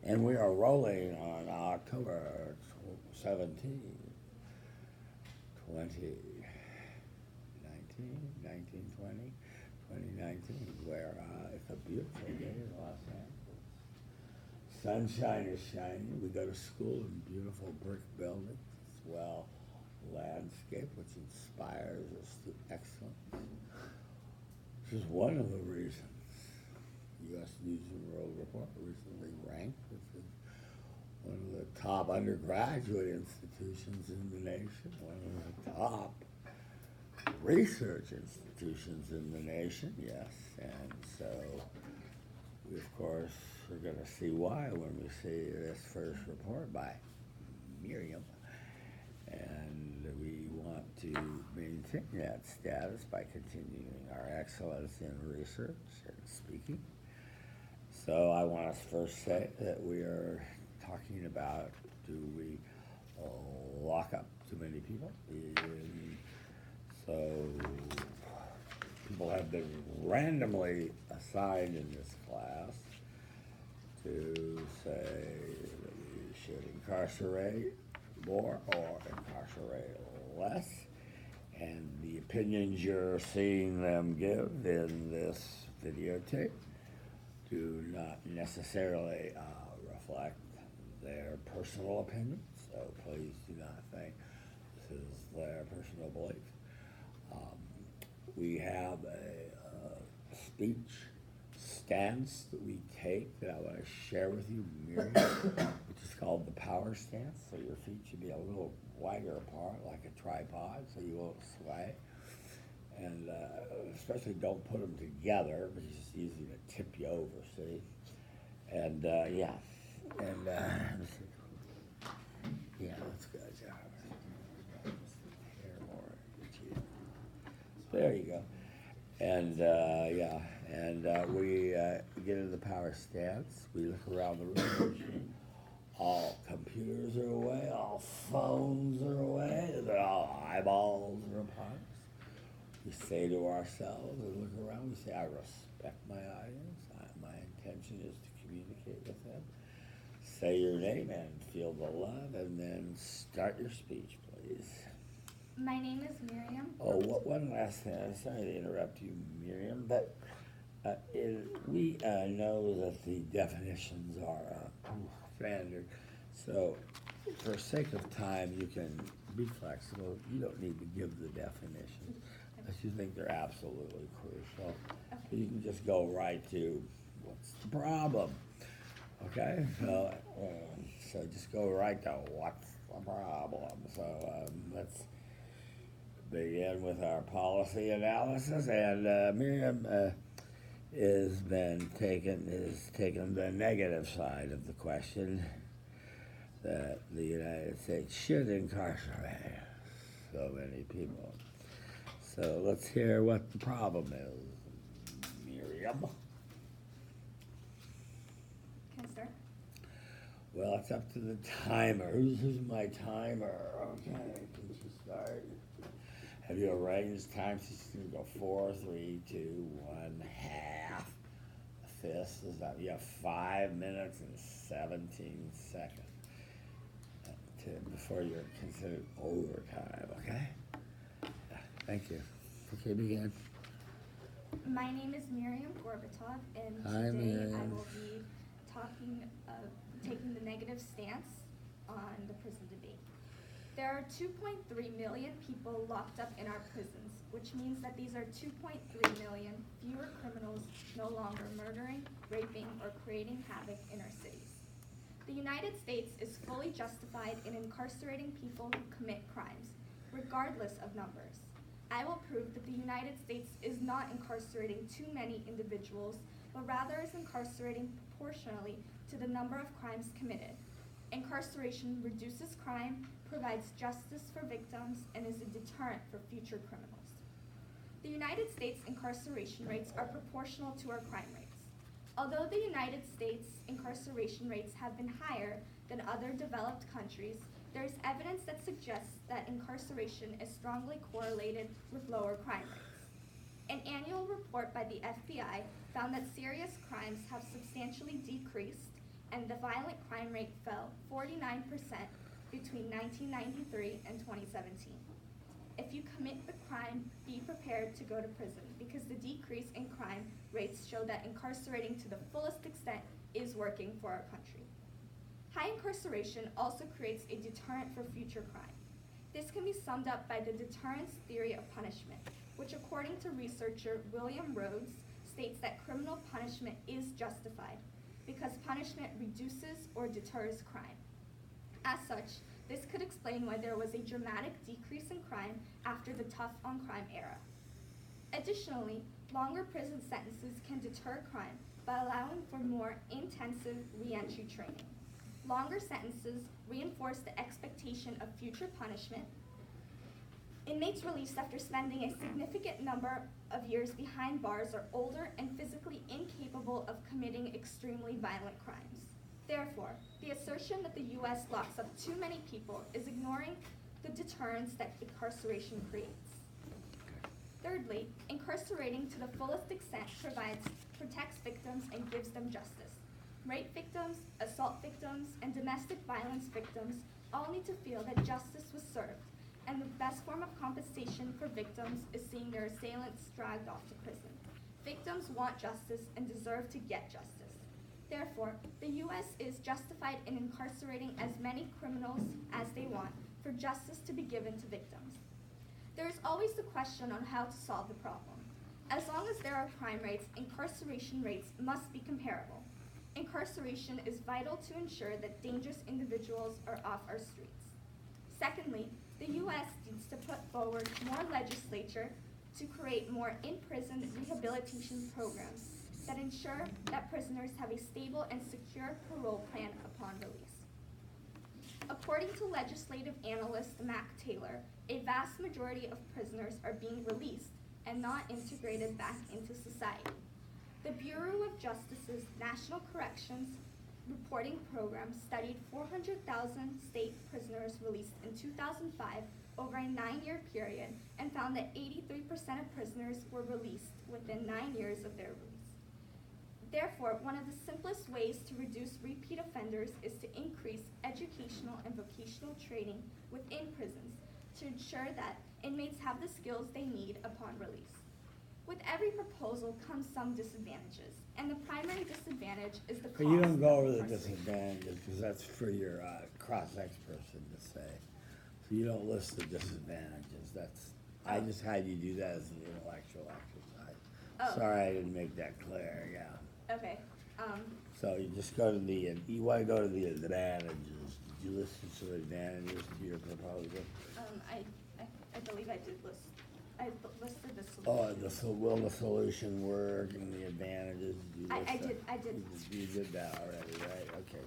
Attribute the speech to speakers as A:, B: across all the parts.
A: And we are rolling on October 17, 2019, 2019, where it's a beautiful day in Los Angeles. Sunshine is shining. We go to school in beautiful brick buildings. It's well landscaped, which inspires us to excellence. This is one of the reasons U.S. News and World Report recently ranked as one of the top undergraduate institutions in the nation, one of the top research institutions in the nation, yes. And so we, of course, are going to see why when we see this first report by Miriam. And we want to maintain that status by continuing our excellence in research and speaking. So I want to first say that we are talking about, do we lock up too many people? So people have been randomly assigned in this class to say that we should incarcerate more or incarcerate less. And the opinions you're seeing them give in this videotape do not necessarily reflect their personal opinions, so please do not think this is their personal belief. We have a speech stance that we take that I want to share with you, Miriam, which is called the power stance. So your feet should be a little wider apart, like a tripod, so you won't sway. And especially don't put them together, because it's easy to tip you over, see? And yeah, and let's see. Yeah, that's good. Hair more. There you go. And yeah, and we get into the power stance. We look around the room. All computers are away. All phones are away. All eyeballs are upon us. We say to ourselves and look around. We say, I respect my audience. My intention is to communicate with them. Say your name and feel the love, and then start your speech, please.
B: My name is Miriam.
A: Oh, one last thing. I'm sorry to interrupt you, Miriam, but we know that the definitions are standard. So, for sake of time, you can be flexible. You don't need to give the definitions unless you think they're absolutely crucial.
B: Okay.
A: You can just go right to what's the problem. Okay, so just go right to what's the problem. So let's begin with our policy analysis, and Miriam has taken the negative side of the question that the United States should incarcerate so many people. So let's hear what the problem is, Miriam.
B: Can I start?
A: Well, it's up to the timer. Who's my timer? Okay, can you start? Have you arranged time? She's going to go 4, 3, 2, 1, half. A fifth is that you have 5 minutes and 17 seconds before you're considered overtime, okay? Thank you. Okay, begin.
B: My name is Miriam Gorbatov, and
A: Hi,
B: today
A: Miriam.
B: I will be taking the negative stance on the prison debate. There are 2.3 million people locked up in our prisons, which means that these are 2.3 million fewer criminals no longer murdering, raping, or creating havoc in our cities. The United States is fully justified in incarcerating people who commit crimes, regardless of numbers. I will prove that the United States is not incarcerating too many individuals, but rather is incarcerating proportionally to the number of crimes committed. Incarceration reduces crime, provides justice for victims, and is a deterrent for future criminals. The United States incarceration rates are proportional to our crime rates. Although the United States incarceration rates have been higher than other developed countries, there is evidence that suggests that incarceration is strongly correlated with lower crime rates. An annual report by the FBI found that serious crimes have substantially decreased and the violent crime rate fell 49% between 1993 and 2017. If you commit the crime, be prepared to go to prison, because the decrease in crime rates show that incarcerating to the fullest extent is working for our country. High incarceration also creates a deterrent for future crime. This can be summed up by the deterrence theory of punishment, which according to researcher William Rhodes states that criminal punishment is justified because punishment reduces or deters crime. As such, this could explain why there was a dramatic decrease in crime after the tough on crime era. Additionally, longer prison sentences can deter crime by allowing for more intensive re-entry training. Longer sentences reinforce the expectation of future punishment. Inmates released after spending a significant number of years behind bars are older and physically incapable of committing extremely violent crimes. Therefore, the assertion that the U.S. locks up too many people is ignoring the deterrence that incarceration creates. Thirdly, incarcerating to the fullest extent protects victims and gives them justice. Rape victims, assault victims, and domestic violence victims all need to feel that justice was served, and the best form of compensation for victims is seeing their assailants dragged off to prison. Victims want justice and deserve to get justice. Therefore, the U.S. is justified in incarcerating as many criminals as they want for justice to be given to victims. There is always the question on how to solve the problem. As long as there are crime rates, incarceration rates must be comparable. Incarceration is vital to ensure that dangerous individuals are off our streets. Secondly, the U.S. needs to put forward more legislation to create more in-prison rehabilitation programs that ensure that prisoners have a stable and secure parole plan upon release. According to legislative analyst Mac Taylor, a vast majority of prisoners are being released and not integrated back into society. The Bureau of Justice's National Corrections Reporting Program studied 400,000 state prisoners released in 2005 over a 9-year period and found that 83% of prisoners were released within 9 years of their release. Therefore, one of the simplest ways to reduce repeat offenders is to increase educational and vocational training within prisons to ensure that inmates have the skills they need upon release. With every proposal comes some disadvantages, and the primary disadvantage is the cost.
A: But you don't go over
B: of
A: the
B: incarceration.
A: disadvantages, because that's for your cross-ex person to say. So you don't list the disadvantages. I just had you do that as an intellectual exercise.
B: Oh.
A: Sorry I didn't make that clear, yeah.
B: Okay.
A: So you just go to you want to go to the advantages. Did you list some advantages to your proposal?
B: I believe I did list. I listed the solution.
A: Oh, will the solution work and the advantages? Did you list
B: I
A: that?
B: did.
A: You did that already, right? Okay,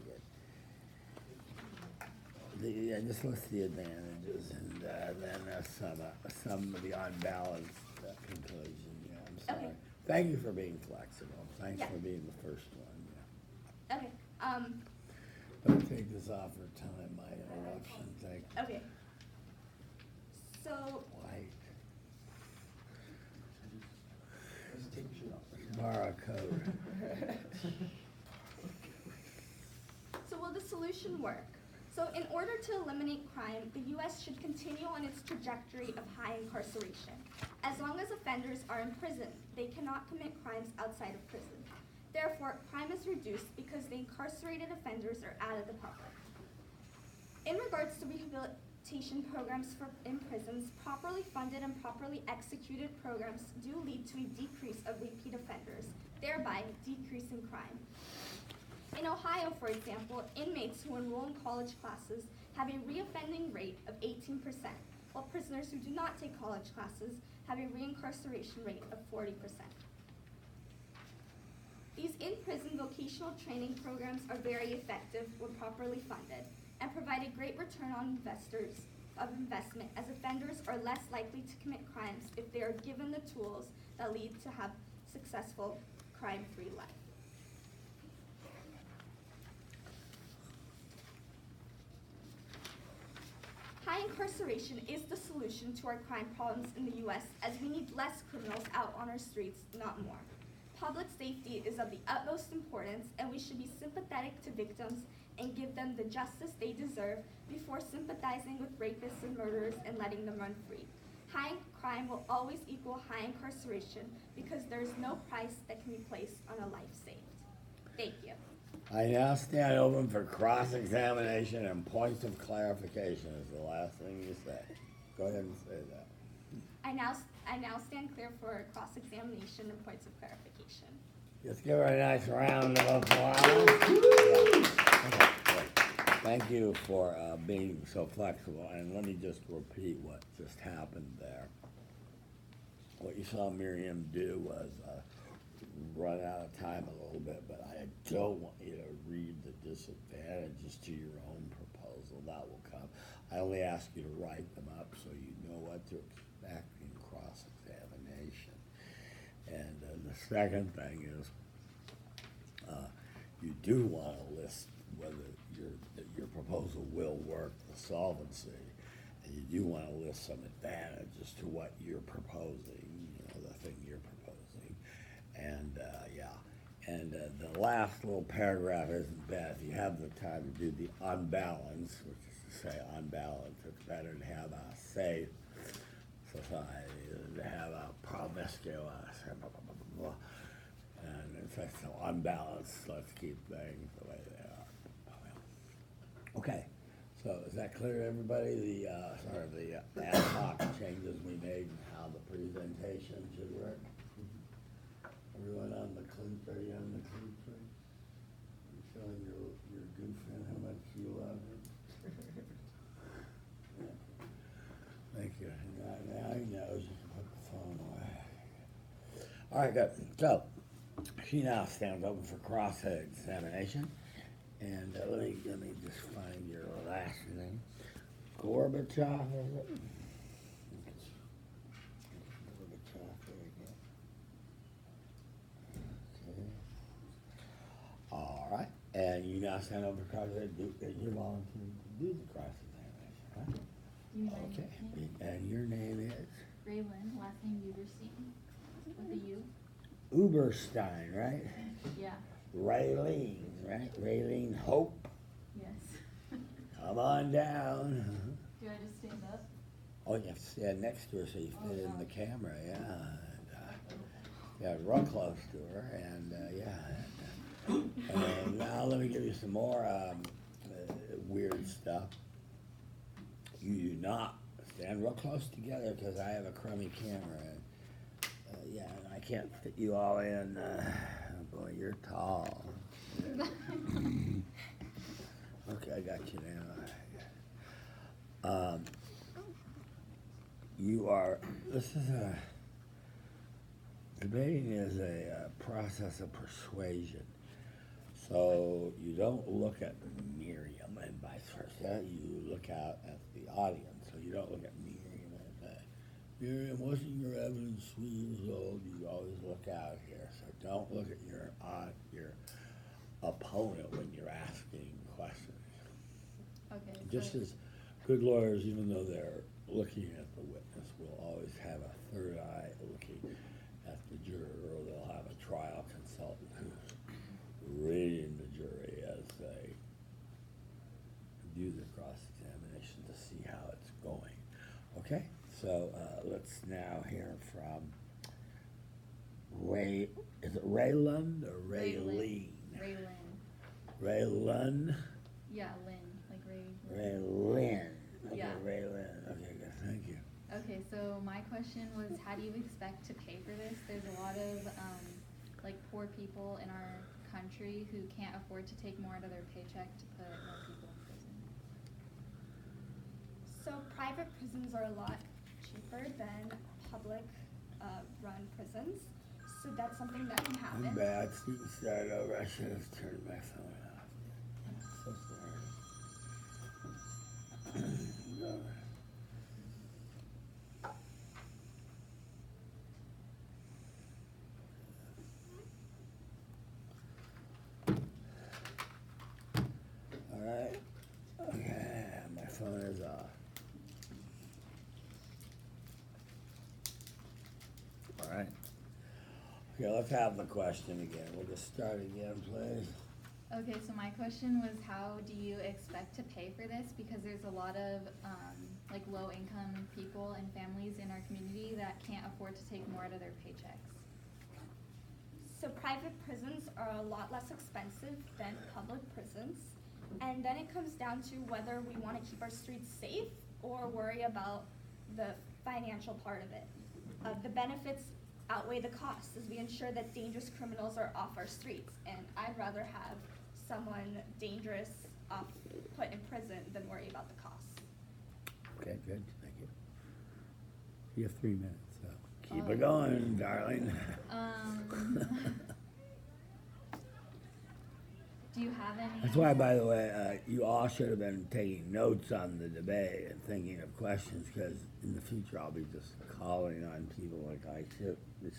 A: good. Just list the advantages and then some of the unbalanced conclusion. Yeah, I'm sorry.
B: Okay.
A: Thank you for being flexible. Thanks
B: Yeah.
A: for being the first one. Yeah.
B: Okay.
A: Don't take this off for time, my interruption. Thank you.
B: Okay. So,
A: White. Borrow code.
B: So will the solution work? So in order to eliminate crime, the U.S. should continue on its trajectory of high incarceration. As long as offenders are in prison, they cannot commit crimes outside of prison. Therefore, crime is reduced because the incarcerated offenders are out of the public. In regards to rehabilitation programs in prisons, properly funded and properly executed programs do lead to a decrease of repeat offenders, thereby decreasing crime. In Ohio, for example, inmates who enroll in college classes have a reoffending rate of 18%, while prisoners who do not take college classes have a reincarceration rate of 40%. These in-prison vocational training programs are very effective when properly funded and provide a great return on investment, as offenders are less likely to commit crimes if they are given the tools that lead to have successful crime-free life. High incarceration is the solution to our crime problems in the U.S., as we need less criminals out on our streets, not more. Public safety is of the utmost importance, and we should be sympathetic to victims and give them the justice they deserve before sympathizing with rapists and murderers and letting them run free. High crime will always equal high incarceration because there is no price that can be placed on a life saved. Thank you.
A: I now stand open for cross-examination and points of clarification is the last thing you say. Go ahead and say that.
B: I now stand clear for cross-examination and points of clarification.
A: Just give her a nice round of applause. Yeah. Okay, great. Thank you for being so flexible, and let me just repeat what just happened there. What you saw Miriam do was run out of time a little bit, but I don't want you to read the disadvantages to your own proposal. That will come. I only ask you to write them up so you know what to expect in cross-examination. And the second thing is you do want to list whether your proposal will work the solvency, and you do want to list some advantages to what you're proposing, the thing you're proposing. And the last little paragraph isn't bad. If you have the time to do the unbalance, which is to say unbalance, it's better to have a safe society than to have a promiscuous, blah, blah, blah, blah. And it's like, so unbalanced, let's keep things the way they are. Okay, so is that clear to everybody? The ad hoc changes we made and how the presentation should work? Everyone on the clean, are you on the clean train? You showing your goof and how much you love him? Thank you. Now he knows you can put the phone away. All right, good. So she now stands open for cross-examination. And let me just find your last name. Gorbachev, is it? Gorbachev, there we go. Okay. All right. And you now stand over for cross-examination. You're volunteering to do the cross-examination, right? Okay. And your name is?
C: Raylynn, last name Uberstein, with a U.
A: Uberstein, right?
C: Yeah.
A: Raylynn, right? Raylynn Hope.
C: Yes.
A: Come on down.
C: Do I just stand up?
A: Oh, you have to stand next to her so you fit in the camera, yeah. Yeah, real close to her, and yeah. And now let me give you some more weird stuff. You do not stand real close together because I have a crummy camera, and yeah, and I can't fit you all in. Boy, you're tall. Okay, I got you now. Debating is a process of persuasion. So you don't look at Miriam and vice versa. You look out at the audience. So you don't look at Miriam and say, Miriam, wasn't your evidence 3 years old? You always look out here. So don't look at your opponent when you're asking questions.
C: Okay.
A: Just as good lawyers, even though they're looking at the witness, will always have a third eye looking at the juror, or they'll have a trial consultant who's reading the jury as they do the cross-examination to see how it's going. Okay, so let's now hear from is it Raylynn or Raylynn?
C: Raylynn.
A: Raylynn?
C: Yeah, Lynn, like Ray.
A: Raylynn. Okay,
C: Yeah.
A: Raylynn. Okay, good. Thank you.
C: Okay, so my question was, how do you expect to pay for this? There's a lot of like poor people in our country who can't afford to take more out of their paycheck to put more people in prison.
B: So private prisons are a lot cheaper than public run prisons. So that's something that can happen.
A: I'm bad. Start over. I should have turned my phone off. I'm so sorry. All right. Okay, my phone is off. All right. Okay, let's have the question again. We'll just start again, please.
C: Okay, so my question was, how do you expect to pay for this? Because there's a lot of like low-income people and families in our community that can't afford to take more out of their paychecks.
B: So private prisons are a lot less expensive than public prisons. And then it comes down to whether we want to keep our streets safe or worry about the financial part of it. The benefits outweigh the costs as we ensure that dangerous criminals are off our streets. And I'd rather have someone dangerous put in prison than worry about the costs.
A: Okay, good, thank you. You have 3 minutes, so keep
C: Oh.
A: it going, darling.
C: Do you have any?
A: That's why, by the way, you all should have been taking notes on the debate and thinking of questions, because in the future I'll be just calling on people like I should.
C: Do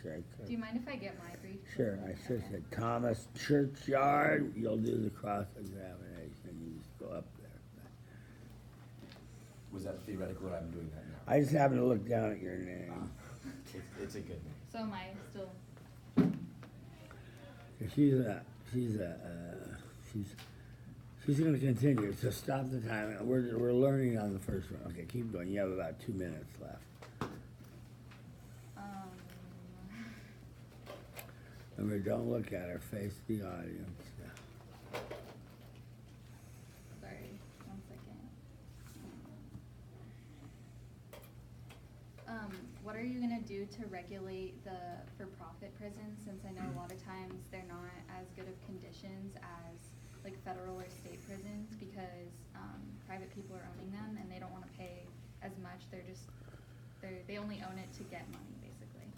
C: you mind if I get my brief?
A: Sure, I should have said Thomas Churchyard, you'll do the cross-examination, you just go up there.
D: Was that theoretically what I'm doing that now?
A: I just happened to look down at your name.
D: It's a good name.
C: So am I still?
A: She's gonna continue, so stop the time. We're learning on the first one. Okay, keep going, you have about 2 minutes left. Remember, don't look at her, face the audience.
C: Sorry, 1 second. What are you gonna do to regulate the for-profit prisons, since I know a lot of times they're not as good of conditions as like federal or state prisons, because private people are owning them and they don't wanna pay as much, they only own it to get money, basically.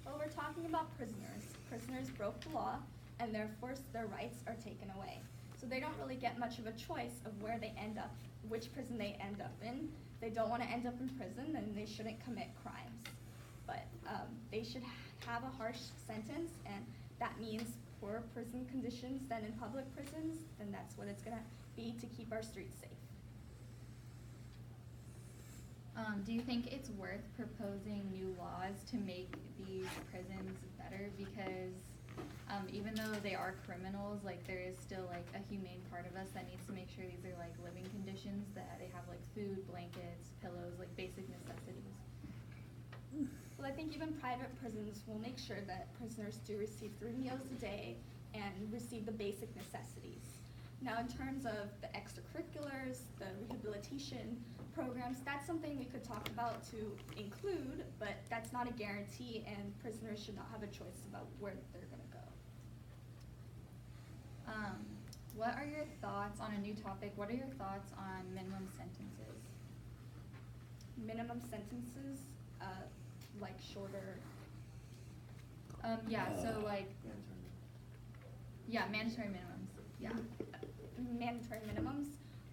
B: Well, we're talking about prisoners. Prisoners broke the law, and therefore their rights are taken away. So they don't really get much of a choice of where they end up, which prison they end up in. If they don't want to end up in prison, then they shouldn't commit crimes. But they should have a harsh sentence, and that means poorer prison conditions than in public prisons, then that's what it's gonna be to keep our streets safe.
C: Do you think it's worth proposing new laws to make these prisons better? Because even though they are criminals, like there is still like a humane part of us that needs to make sure these are like living conditions, that they have like food, blankets, pillows, like basic necessities.
B: Well, I think even private prisons will make sure that prisoners do receive 3 meals a day and receive the basic necessities. Now, in terms of the extracurriculars, the rehabilitation programs, that's something we could talk about to include, but that's not a guarantee, and prisoners should not have a choice about where they're gonna go.
C: What are your thoughts on a new topic? What are your thoughts on minimum sentences?
B: Minimum sentences, like shorter.
C: Yeah, so like, yeah, mandatory minimums, yeah.
B: Mandatory minimums.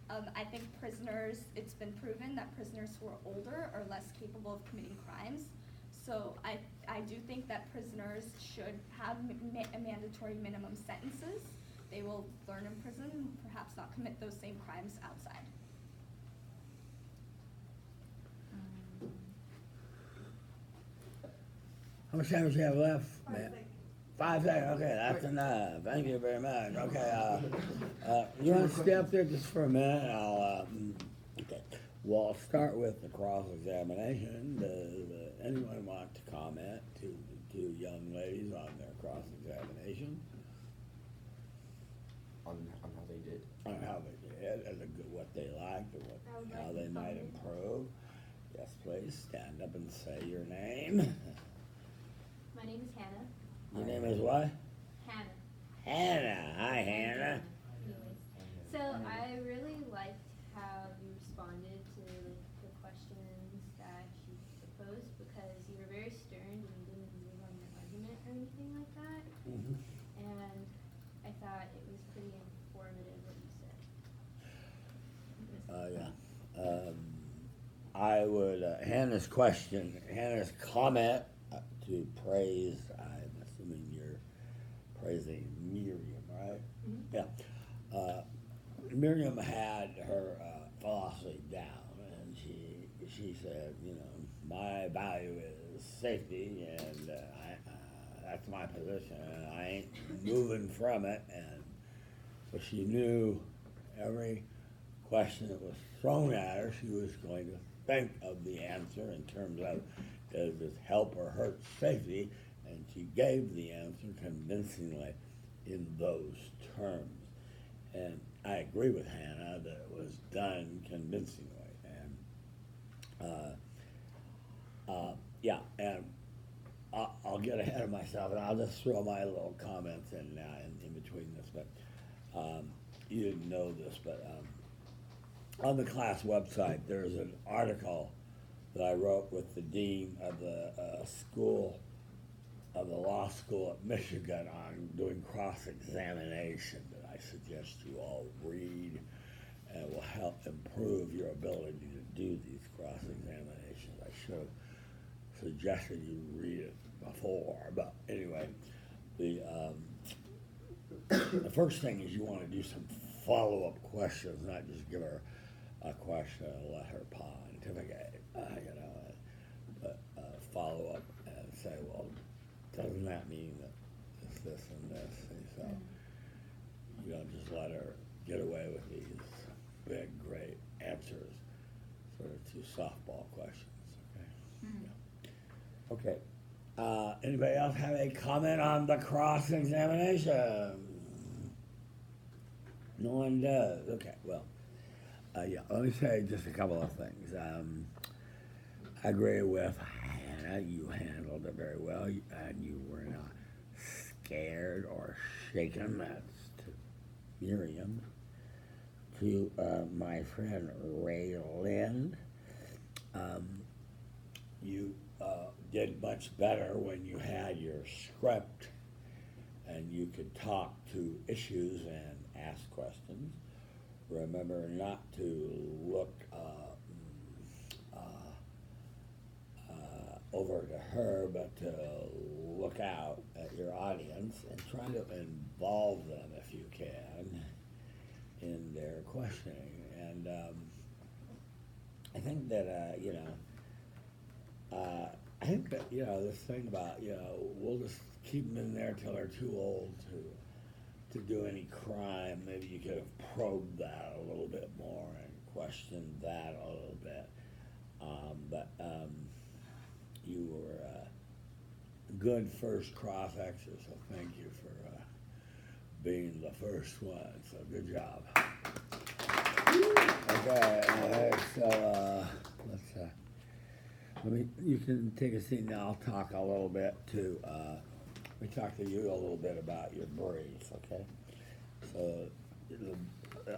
B: I think prisoners, it's been proven that prisoners who are older are less capable of committing crimes. So I do think that prisoners should have mandatory minimum sentences. They will learn in prison, perhaps not commit those same crimes outside.
A: How much time do you have left, ma'am? 5 seconds, okay, that's enough, thank you very much, okay, you wanna stay up there just for a minute, okay. Well, I'll start with the cross-examination. Does anyone want to comment to the 2 young ladies on their cross-examination?
D: On how they did.
A: On how they did, and what they liked, or how they might improve? Yes, please, stand up and say your name.
E: My name is Hannah.
A: Your name is what?
E: Hannah.
A: Hannah, hi Hannah.
E: Anyways, so I really liked how you responded to the questions that you proposed, because you were very stern and you didn't move on your argument or anything like that.
A: Mhm.
E: And I thought it was pretty informative what you said.
A: Yeah. I would, Hannah's comment to praise, I'm assuming you're praising Miriam, right?
E: Mhm.
A: Yeah. Miriam had her philosophy down, and she said, you know, my value is safety, and that's my position, and I ain't moving from it. And so she knew every question that was thrown at her, she was going to think of the answer in terms of, does this help or hurt safety? And she gave the answer convincingly in those terms. And I agree with Hannah that it was done convincingly. And yeah, and I'll get ahead of myself, and I'll just throw my little comments in now in between this. But you didn't know this, but on the class website, there's an article that I wrote with the dean of the school, of the law school at Michigan, on doing cross-examination that I suggest you all read, and it will help improve your ability to do these cross-examinations. I should have suggested you read it before, but anyway, the first thing is you want to do some follow-up questions, not just give her a question and let her pontificate, but follow up and say, well, doesn't that mean that this and this? And so you don't just let her get away with these big, great answers, sort of two softball questions. Okay. Anybody else have a comment on the cross-examination? No one does. Okay, well, yeah, let me say just a couple of things. I agree with Hannah. You handled it very well, and you were not scared or shaken. That's to Miriam. To my friend Raylynn, you did much better when you had your script and you could talk to issues and ask questions. Remember not to look over to her, but to look out at your audience and try to involve them if you can in their questioning. And I think that I think that this thing about we'll just keep them in there till they're too old to do any crime. Maybe you could have probed that a little bit more and questioned that a little bit. But you were a good first cross-exer, so thank you for being the first one. So good job. Okay, so let's. You can take a seat now. I'll talk a little bit to. We talked to you a little bit about your brief, okay? So the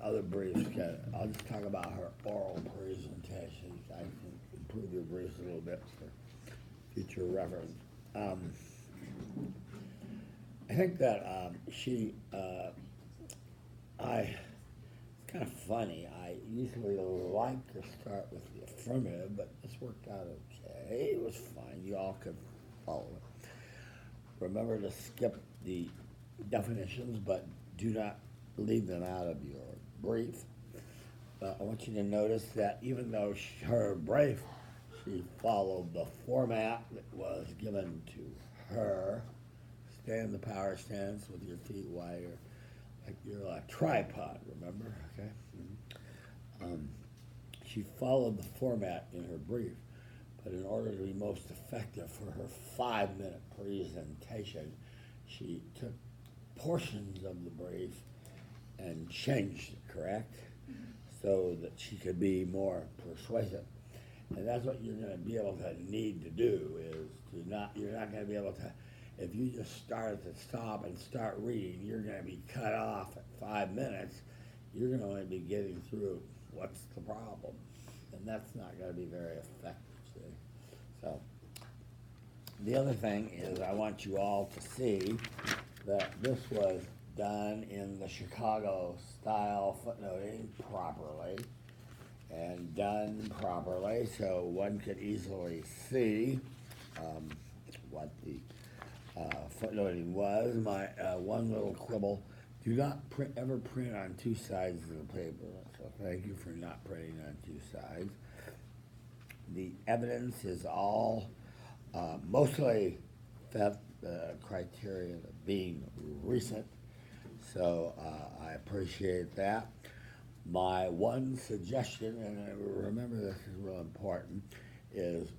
A: other briefs I'll just talk about her oral presentations. I can improve your briefs a little bit for future reference. I think that it's kind of funny. I usually like to start with the affirmative, but this worked out okay. It was fine. You all could follow it. Remember to skip the definitions, but do not leave them out of your brief. I want you to notice that even though her brief, she followed the format that was given to her. Stay in the power stance with your feet wider, like you're a tripod, remember? Okay. She followed the format in her brief, but in order to be most effective for her 5-minute presentation, she took portions of the brief and changed it, correct? So that she could be more persuasive. And that's what you're going to be able to need to do you're not going to be able to, if you just start at the top and start reading, you're going to be cut off at 5 minutes. You're going to only be getting through what's the problem. And that's not going to be very effective, see? So, the other thing is I want you all to see that this was done in the Chicago style footnoting properly and done properly so one could easily see what the footnoting was. My one little quibble, do not ever print on two sides of the paper, so thank you for not printing on two sides. The evidence is all mostly the criteria of being recent. So I appreciate that. My one suggestion, and remember this is real important, is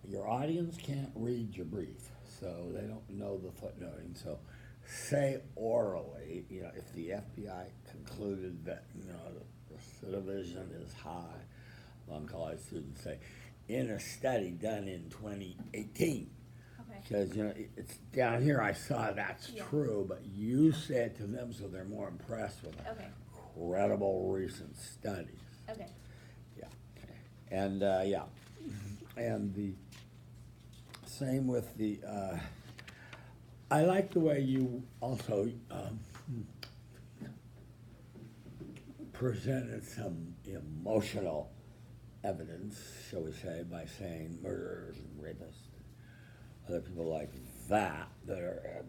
A: your audience can't read your brief, so they don't know the footnoting. So say orally, if the FBI concluded that, the recidivism is high among college students, say, in a study done in 2018.
B: Okay.
A: Because, it's down here, I saw that's
B: Yeah.
A: true, but you say it to them so they're more impressed with
B: Okay.
A: credible recent studies.
B: Okay.
A: Yeah. And, and the same with the, I like the way you also presented some emotional evidence, shall we say, by saying murderers and rapists, other people like that are,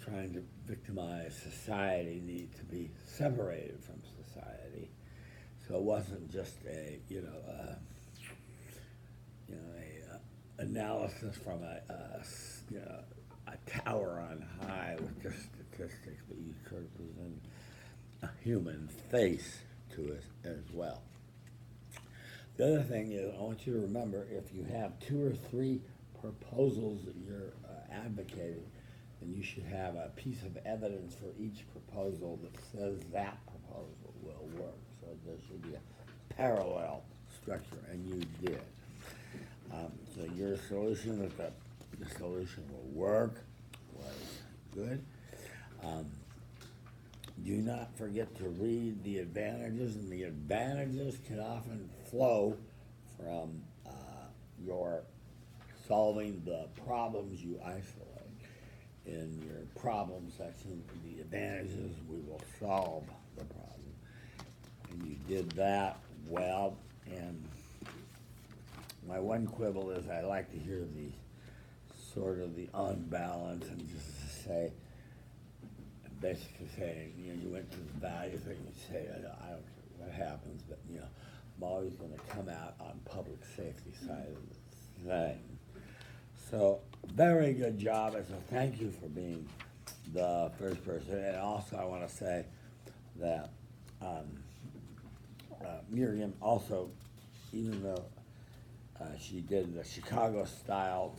A: trying to victimize society, need to be separated from society. So it wasn't just a analysis from a tower on high with just statistics, but you sort of present a human face to it as well. The other thing is, I want you to remember, if you have 2 or 3 proposals that you're advocating, then you should have a piece of evidence for each proposal that says that proposal will work. So there should be a parallel structure, and you did. So your solution that the solution will work was good. Do not forget to read the advantages, and the advantages can often flow from your solving the problems you isolate. In your problem section, the advantages, we will solve the problem. And you did that well, and my one quibble is I like to hear the sort of the unbalance and just say, basically saying, you went to the value thing and say, I don't care what happens, but, I'm always going to come out on public safety side of the thing. So, very good job, and so thank you for being the first person. And also I want to say that Miriam also, even though she did the Chicago-style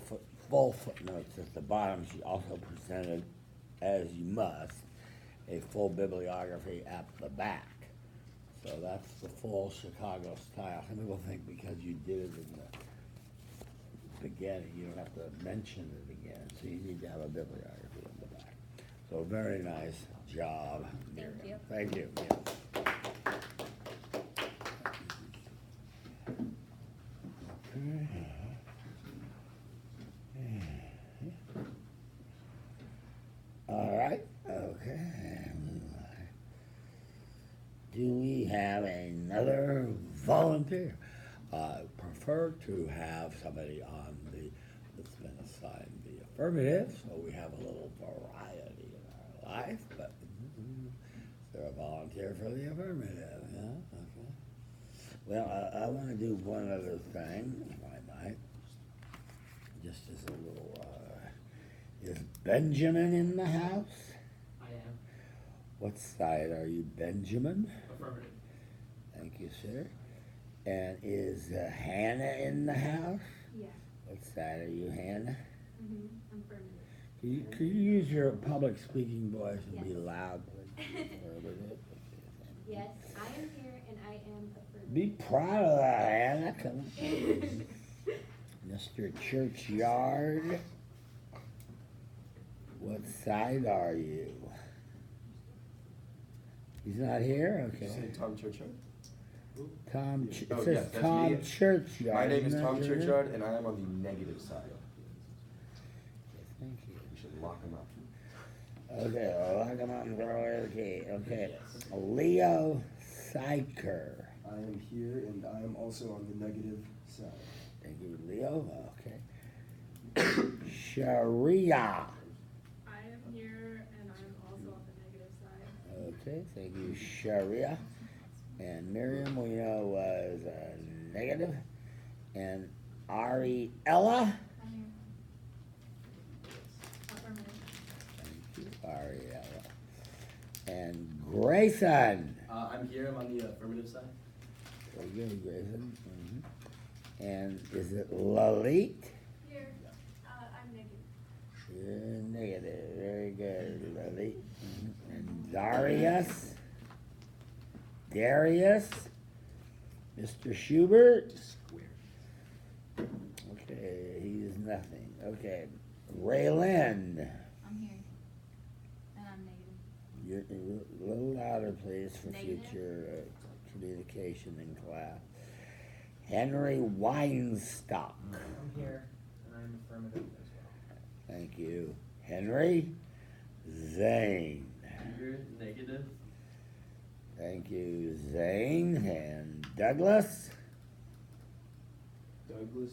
A: full footnotes at the bottom, she also presented, as you must, a full bibliography at the back. So that's the full Chicago style. Some people think because you did it in the beginning, you don't have to mention it again. So you need to have a bibliography in the back. So very nice job, Miriam.
B: Thank you.
A: Thank you. All right, okay. Do we have another volunteer? Prefer to have somebody on that's been assigned the affirmative, so we have a little variety in our life, but is there a volunteer for the affirmative? Yeah, okay. Well, I want to do one other thing, if I might, just as a little, is Benjamin in the house?
F: I am.
A: What side are you, Benjamin?
F: Affirmative.
A: Thank you, sir. And is Hannah in the house?
E: Yeah.
A: What side are you, Hannah?
E: I'm affirmative.
A: Could you use your public speaking voice and be
E: Yes.
A: loud, please? Affirmative.
E: Yes, I am here and I am affirmative.
A: Be proud of that, Hannah. Come on. Mr. Churchyard, what side are you? He's not here?
D: Did you
A: Okay.
D: say Tom Churchyard?
A: Tom, it
D: Oh,
A: says
D: yes, that's
A: Tom
D: me.
A: Churchyard.
D: My name is
A: isn't
D: Tom
A: that your name?
D: Churchyard, and I am on the negative side.
A: Okay, thank you.
D: We should lock him up.
A: Okay, well, lock him up and throw away the key. Okay.
F: Yes.
A: Leo Syker.
G: I am here and I am also on the negative side.
A: Thank you, Leo. Okay. Sharia.
H: I am here and I'm also on the negative side.
A: Okay, thank you, Sharia. And Miriam, we know was negative. And Ariella.
C: I'm here. Affirmative.
A: Thank you, Ariella. And Grayson.
F: I'm here. I'm on the affirmative side.
A: Very good, Grayson. And is it Lalit?
H: Here, I'm negative.
A: You're negative. Very good, Lalit. And Darius. Mr. Schubert.
D: Square.
A: Okay, he's nothing. Okay, Raylynn.
C: I'm here. And I'm negative.
A: You're a little louder, please, for
C: Negative.
A: future communication in class. Henry Weinstock.
I: I'm here, and I'm affirmative as well.
A: Thank you. Henry Zane.
F: Here, negative.
A: Thank you, Zane. And Douglas.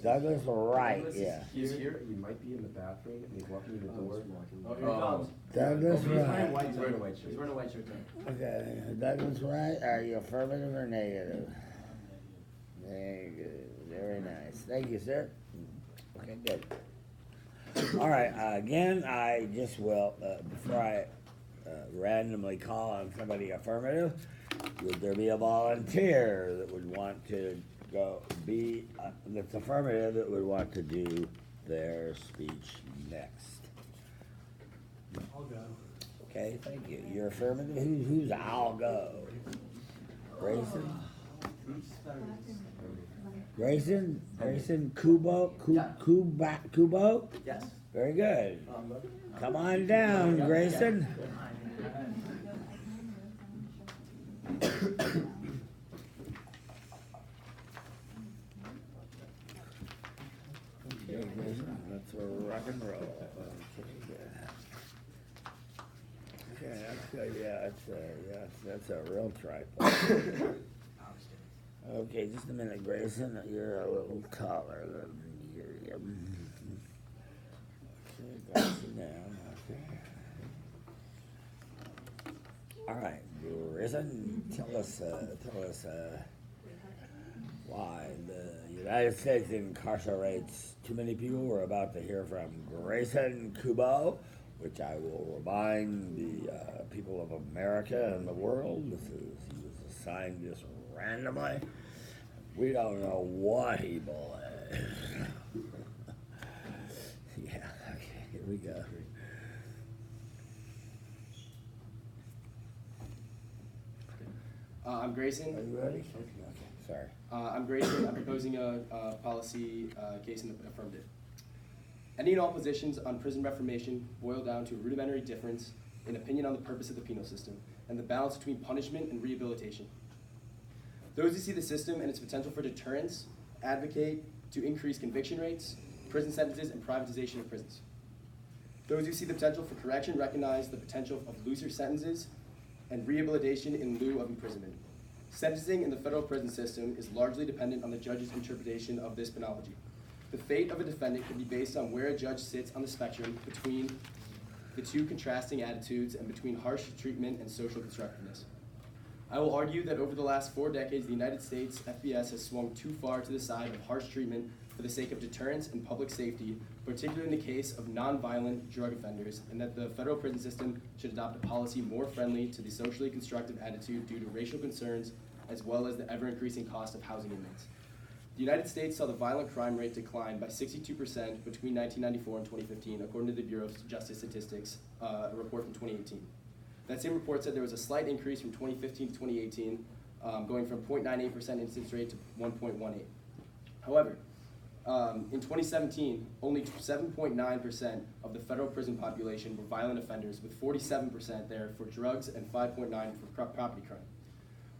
A: Douglas Wright,
D: Douglas is
A: yeah.
D: He's here. He might be in the bathroom, and he's walking in the door.
F: Oh, here he comes.
A: Douglas
F: He's wearing a
A: Wright.
F: white
D: He's wearing a
F: shirt.
D: white shirt.
F: He's wearing a white shirt too.
A: Okay, Douglas Wright, are you affirmative or negative? Very good, very nice. Thank you, sir. Okay, good. All right, again, I just will, before I randomly call on somebody affirmative, would there be a volunteer that would want to go be, that's affirmative, that would want to do their speech next?
I: I'll go.
A: Okay, thank you. You're affirmative? Who's I'll go? Grayson? Grayson, Kubo? Kubo?
F: Yes.
A: Very good. Come on down, Grayson. Okay, Grayson, let's rock and roll. Okay, good. Okay, that's good. Yeah, that's a real tripod. Okay, just a minute, Grayson. You're a little taller than Miriam. Okay, got you down. Okay. All right, Grayson, tell us why the United States incarcerates too many people. We're about to hear from Grayson Kubo, which I will remind the people of America and the world. He was assigned this randomly. We don't know what he believes. Yeah, okay, here we go.
J: I'm Grayson.
A: Are you ready? Okay, sorry.
J: I'm Grayson. I'm proposing a policy case in the affirmative. Any and all positions on prison reformation boil down to a rudimentary difference in opinion on the purpose of the penal system and the balance between punishment and rehabilitation. Those who see the system and its potential for deterrence advocate to increase conviction rates, prison sentences, and privatization of prisons. Those who see the potential for correction recognize the potential of looser sentences and rehabilitation in lieu of imprisonment. Sentencing in the federal prison system is largely dependent on the judge's interpretation of this penology. The fate of a defendant can be based on where a judge sits on the spectrum between the two contrasting attitudes and between harsh treatment and social constructiveness. I will argue that over the last 4 decades, the United States FBS has swung too far to the side of harsh treatment for the sake of deterrence and public safety, particularly in the case of nonviolent drug offenders, and that the federal prison system should adopt a policy more friendly to the socially constructive attitude due to racial concerns, as well as the ever-increasing cost of housing inmates. The United States saw the violent crime rate decline by 62% between 1994 and 2015, according to the Bureau of Justice Statistics, a report from 2018. That same report said there was a slight increase from 2015 to 2018, going from 0.98% incidence rate to 1.18. However, in 2017, only 7.9% of the federal prison population were violent offenders, with 47% there for drugs and 5.9% for property crime.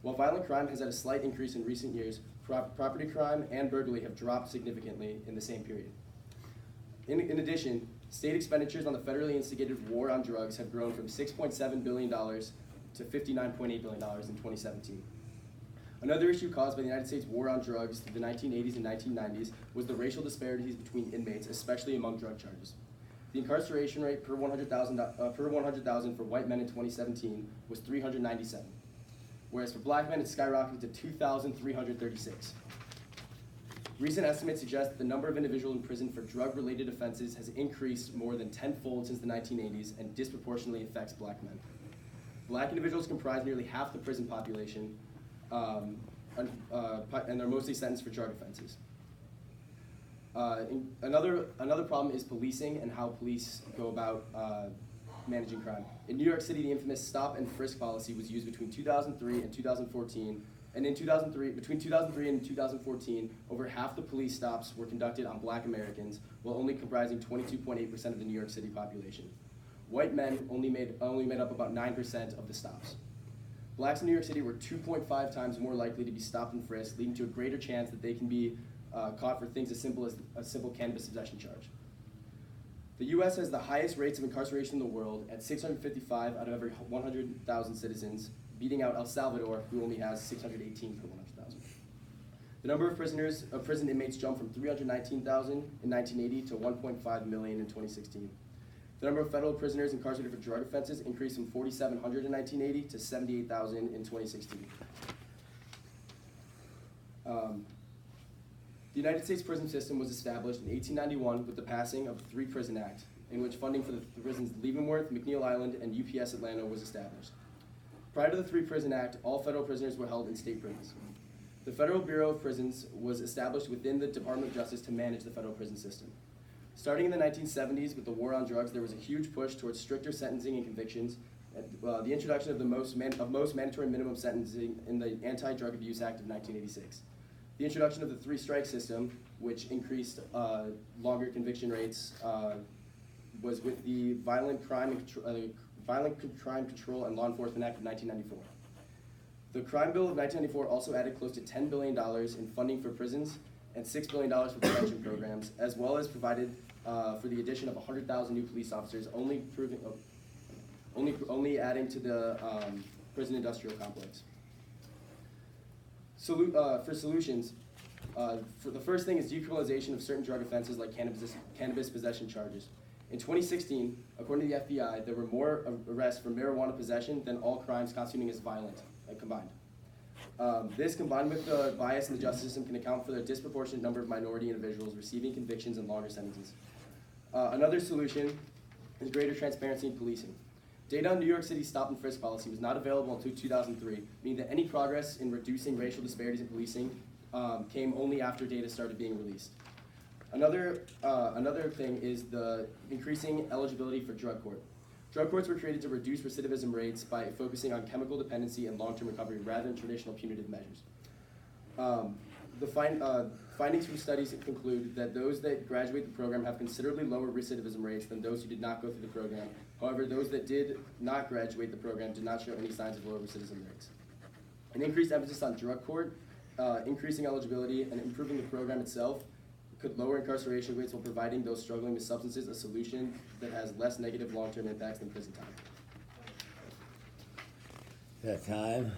J: While violent crime has had a slight increase in recent years, property crime and burglary have dropped significantly in the same period. In addition, state expenditures on the federally instigated war on drugs have grown from $6.7 billion to $59.8 billion in 2017. Another issue caused by the United States war on drugs through the 1980s and 1990s was the racial disparities between inmates, especially among drug charges. The incarceration rate per 100,000 for white men in 2017 was 397, whereas for black men it skyrocketed to 2,336. Recent estimates suggest that the number of individuals in prison for drug-related offenses has increased more than tenfold since the 1980s and disproportionately affects black men. Black individuals comprise nearly half the prison population, and they're mostly sentenced for drug offenses. Another problem is policing and how police go about managing crime. In New York City, the infamous stop and frisk policy was used between 2003 and 2014. And between 2003 and 2014, over half the police stops were conducted on black Americans, while only comprising 22.8% of the New York City population. White men only made up about 9% of the stops. Blacks in New York City were 2.5 times more likely to be stopped and frisked, leading to a greater chance that they can be caught for things as simple as a simple cannabis possession charge. The U.S. has the highest rates of incarceration in the world at 655 out of every 100,000 citizens, beating out El Salvador, who only has 618 per 100,000. The number of prison inmates jumped from 319,000 in 1980 to 1.5 million in 2016. The number of federal prisoners incarcerated for drug offenses increased from 4,700 in 1980 to 78,000 in 2016. The United States prison system was established in 1891 with the passing of the Three Prison Act, in which funding for the prisons Leavenworth, McNeil Island, and UPS Atlanta was established. Prior to the Three Prison Act, all federal prisoners were held in state prisons. The Federal Bureau of Prisons was established within the Department of Justice to manage the federal prison system. Starting in the 1970s with the war on drugs, there was a huge push towards stricter sentencing and convictions, and the introduction of most mandatory minimum sentencing in the Anti-Drug Abuse Act of 1986. The introduction of the three-strike system, which increased longer conviction rates, was with the Violent Crime Control and Law Enforcement Act of 1994. The Crime Bill of 1994 also added close to $10 billion in funding for prisons and $6 billion for prevention programs, as well as provided for the addition of 100,000 new police officers, only adding to the prison industrial complex. For solutions, for the first thing is decriminalization of certain drug offenses like cannabis possession charges. In 2016, according to the FBI, there were more arrests for marijuana possession than all crimes constituting as violent combined. This, combined with the bias in the justice system, can account for the disproportionate number of minority individuals receiving convictions and longer sentences. Another solution is greater transparency in policing. Data on New York City's stop and frisk policy was not available until 2003, meaning that any progress in reducing racial disparities in policing came only after data started being released. Another thing is the increasing eligibility for drug court. Drug courts were created to reduce recidivism rates by focusing on chemical dependency and long-term recovery rather than traditional punitive measures. Findings from studies conclude that those that graduate the program have considerably lower recidivism rates than those who did not go through the program. However, those that did not graduate the program did not show any signs of lower recidivism rates. An increased emphasis on drug court, increasing eligibility, and improving the program itself could lower incarceration rates while providing those struggling with substances a solution that has less negative long-term impacts than prison time.
A: That time?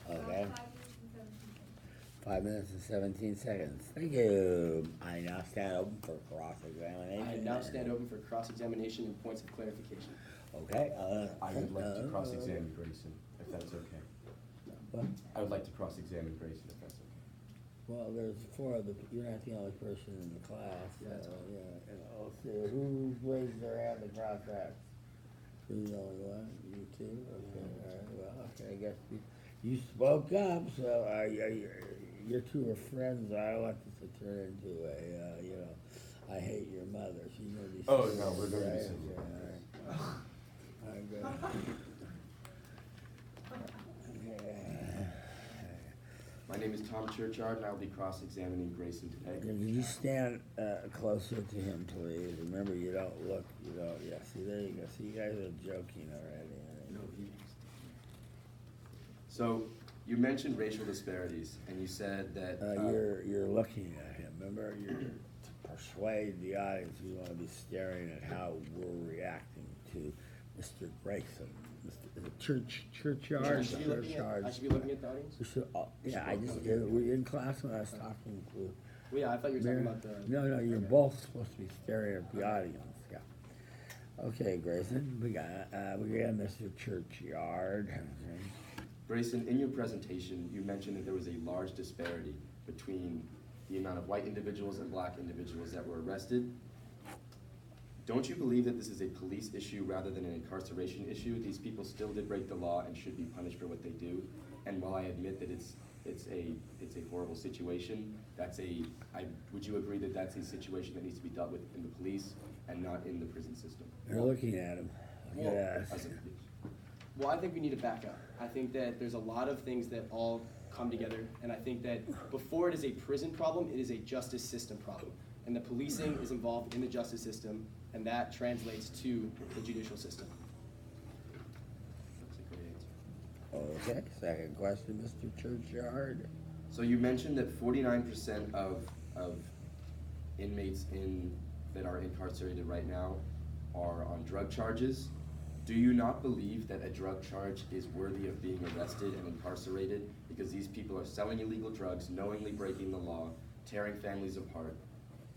A: Okay.
H: 5 minutes and 17 seconds.
A: 5 minutes and 17 seconds. Thank you. I now stand open for cross-examination.
J: I now stand open for cross-examination and points of clarification.
A: Okay.
D: I would like to cross-examine Grayson, if that's okay.
A: What?
D: I would like to cross-examine Grayson, if that's okay.
A: Well, there's four of the, you're not the only person in the class.
J: Yeah, that's fine.
A: Yeah, and also, who raised their hand to cross that? Who's the only one? You two? Okay, all right, well, okay, I guess you spoke up, so your two are friends. I don't want this to turn into a, I hate your mother. She's gonna be.
D: Oh, no, we're gonna be
A: right,
D: civil.
A: yeah, all right. Okay.
D: My name is Tom Churchyard, and I will be cross-examining Grayson today.
A: Can you stand closer to him, please? Remember, you don't look, yeah, see, there you go. See, you guys are joking already.
D: No, So, you mentioned racial disparities, and you said that...
A: You're looking at him, remember? You're to persuade the audience, we want to be staring at how we're reacting to Mr. Grayson. Churchyard?
J: I should be looking at the audience?
A: We should, yeah, I just did, were you in class when I was talking to?
J: Well, yeah, I thought you were talking about the...
A: No, you're both supposed to be staring at the audience, yeah. Okay, Grayson, we got Mr. Churchyard.
D: Grayson, in your presentation, you mentioned that there was a large disparity between the amount of white individuals and black individuals that were arrested. Don't you believe that this is a police issue rather than an incarceration issue? These people still did break the law and should be punished for what they do. And while I admit that it's a horrible situation, would you agree that that's a situation that needs to be dealt with in the police and not in the prison system?
A: You're looking at him.
J: Well,
A: Yes.
J: Well, I think we need to back up. I think that there's a lot of things that all come together, and I think that before it is a prison problem, it is a justice system problem. And the policing is involved in the justice system, and that translates to the judicial system.
D: That's a great answer.
A: Okay, second question, Mr. Churchyard.
D: So you mentioned that 49% of inmates that are incarcerated right now are on drug charges. Do you not believe that a drug charge is worthy of being arrested and incarcerated because these people are selling illegal drugs, knowingly breaking the law, tearing families apart,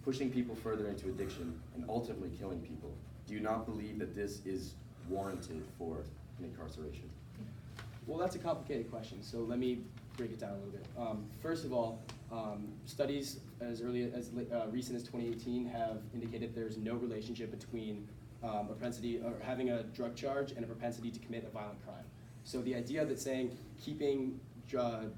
D: pushing people further into addiction, and ultimately killing people? Do you not believe that this is warranted for an incarceration?
J: Well, that's a complicated question, so let me break it down a little bit. First of all, studies as recent as 2018 have indicated there's no relationship between a propensity or having a drug charge and a propensity to commit a violent crime. So the idea that saying keeping drug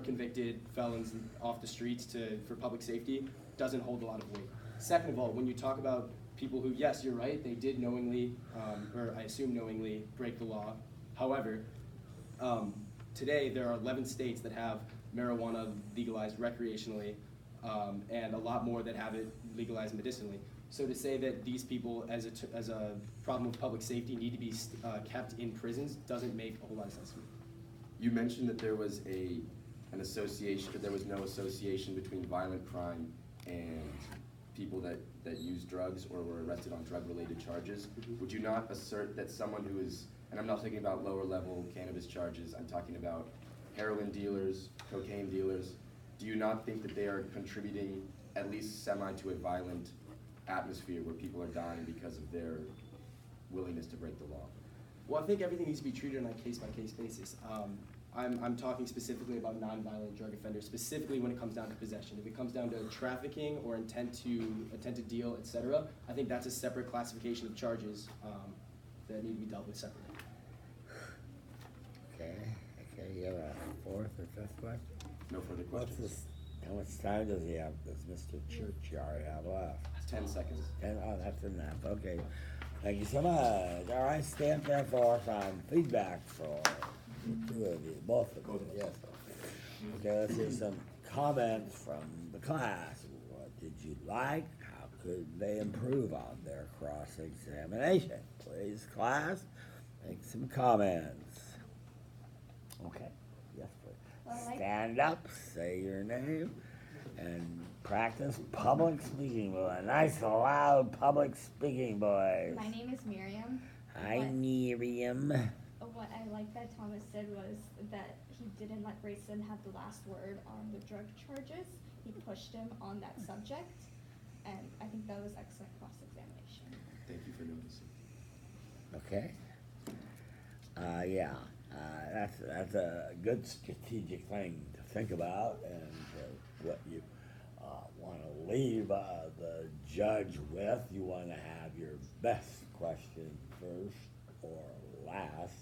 J: convicted felons off the streets for public safety doesn't hold a lot of weight. Second of all, when you talk about people who, yes, you're right, they did knowingly, or I assume knowingly, break the law. However, today there are 11 states that have marijuana legalized recreationally, and a lot more that have it legalized medicinally. So to say that these people, as a problem of public safety, need to be kept in prisons doesn't make a whole lot of sense to me.
D: You mentioned that there was an association, that there was no association between violent crime and people that use drugs or were arrested on drug-related charges.
J: Mhm.
D: Would you not assert that someone who is, and I'm not talking about lower-level cannabis charges, I'm talking about heroin dealers, cocaine dealers, do you not think that they are contributing at least semi to a violent atmosphere where people are dying because of their willingness to break the law?
J: Well, I think everything needs to be treated on a case-by-case basis. I'm talking specifically about nonviolent drug offenders, specifically when it comes down to possession. If it comes down to trafficking or intent to deal, etc., I think that's a separate classification of charges that need to be dealt with separately.
A: Okay, you have a fourth or fifth question?
D: No further
A: What's
D: questions.
A: this, how much time does Mr. Churchyard have left?
D: 10 seconds.
A: That's enough, okay. Thank you so much. All right, stand there for some feedback for the two of you, both of you, yes. Okay, let's hear some comments from the class. What did you like? How could they improve on their cross-examination? Please, class, make some comments. Okay, yes, please.
B: Well, I-
A: Stand up, say your name, and practice public speaking, boy. A nice, loud public speaking voice.
B: My name is Miriam.
A: Hi,
B: What-
A: Miriam.
B: What I like that Thomas said was that he didn't let Grayson have the last word on the drug charges. He pushed him on that subject, and I think that was excellent cross-examination.
D: Thank you for noticing.
A: Okay. Yeah, that's a good strategic thing to think about, and what you want to leave the judge with. You want to have your best question first or last,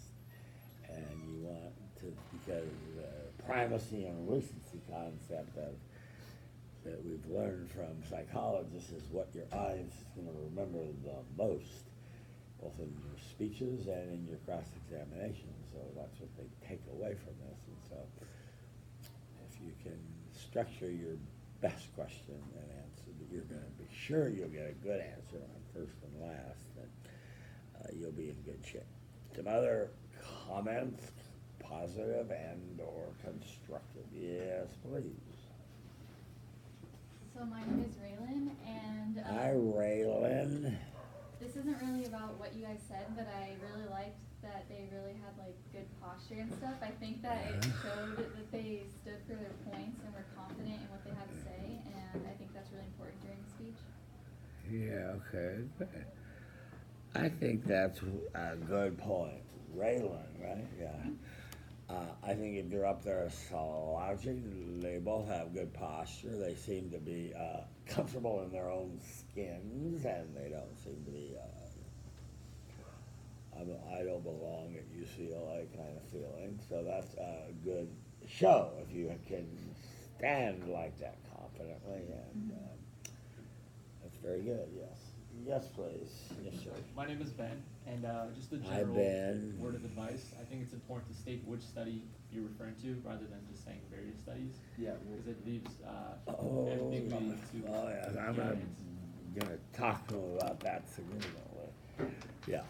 A: and you want to, because the primacy and recency concept that we've learned from psychologists is what your audience is going to remember the most, both in your speeches and in your cross-examination. So that's what they take away from this. And so if you can structure your best question and answer that you're going to be sure you'll get a good answer on first and last, then you'll be in good shape. Some other comments, positive and or constructive? Yes, please.
C: So my name is Raylynn, and
A: Hi, Raylynn.
C: this isn't really about what you guys said, but I really liked that they really had like good posture and stuff. I think that it showed that they stood for their points and were confident in what they had to say, and I think that's really important during the speech.
A: Yeah, okay. I think that's a good point. Raylynn, right? Yeah. I think if you're up there slouching, they both have good posture. They seem to be comfortable in their own skins, and they don't seem to be. I don't belong at UCLA kind of feeling. So that's a good show if you can stand like that confidently, and that's very good. Yes. Yes, please. Yes, sir.
K: My name is Ben, and just a
A: Hi,
K: general
A: Ben.
K: word of advice. I think it's important to state which study you're referring to rather than just saying various studies,
J: Yeah.
K: because it leaves
A: Oh,
K: ambiguity to
A: yes, I'm gonna talk to him about that significantly. Yeah,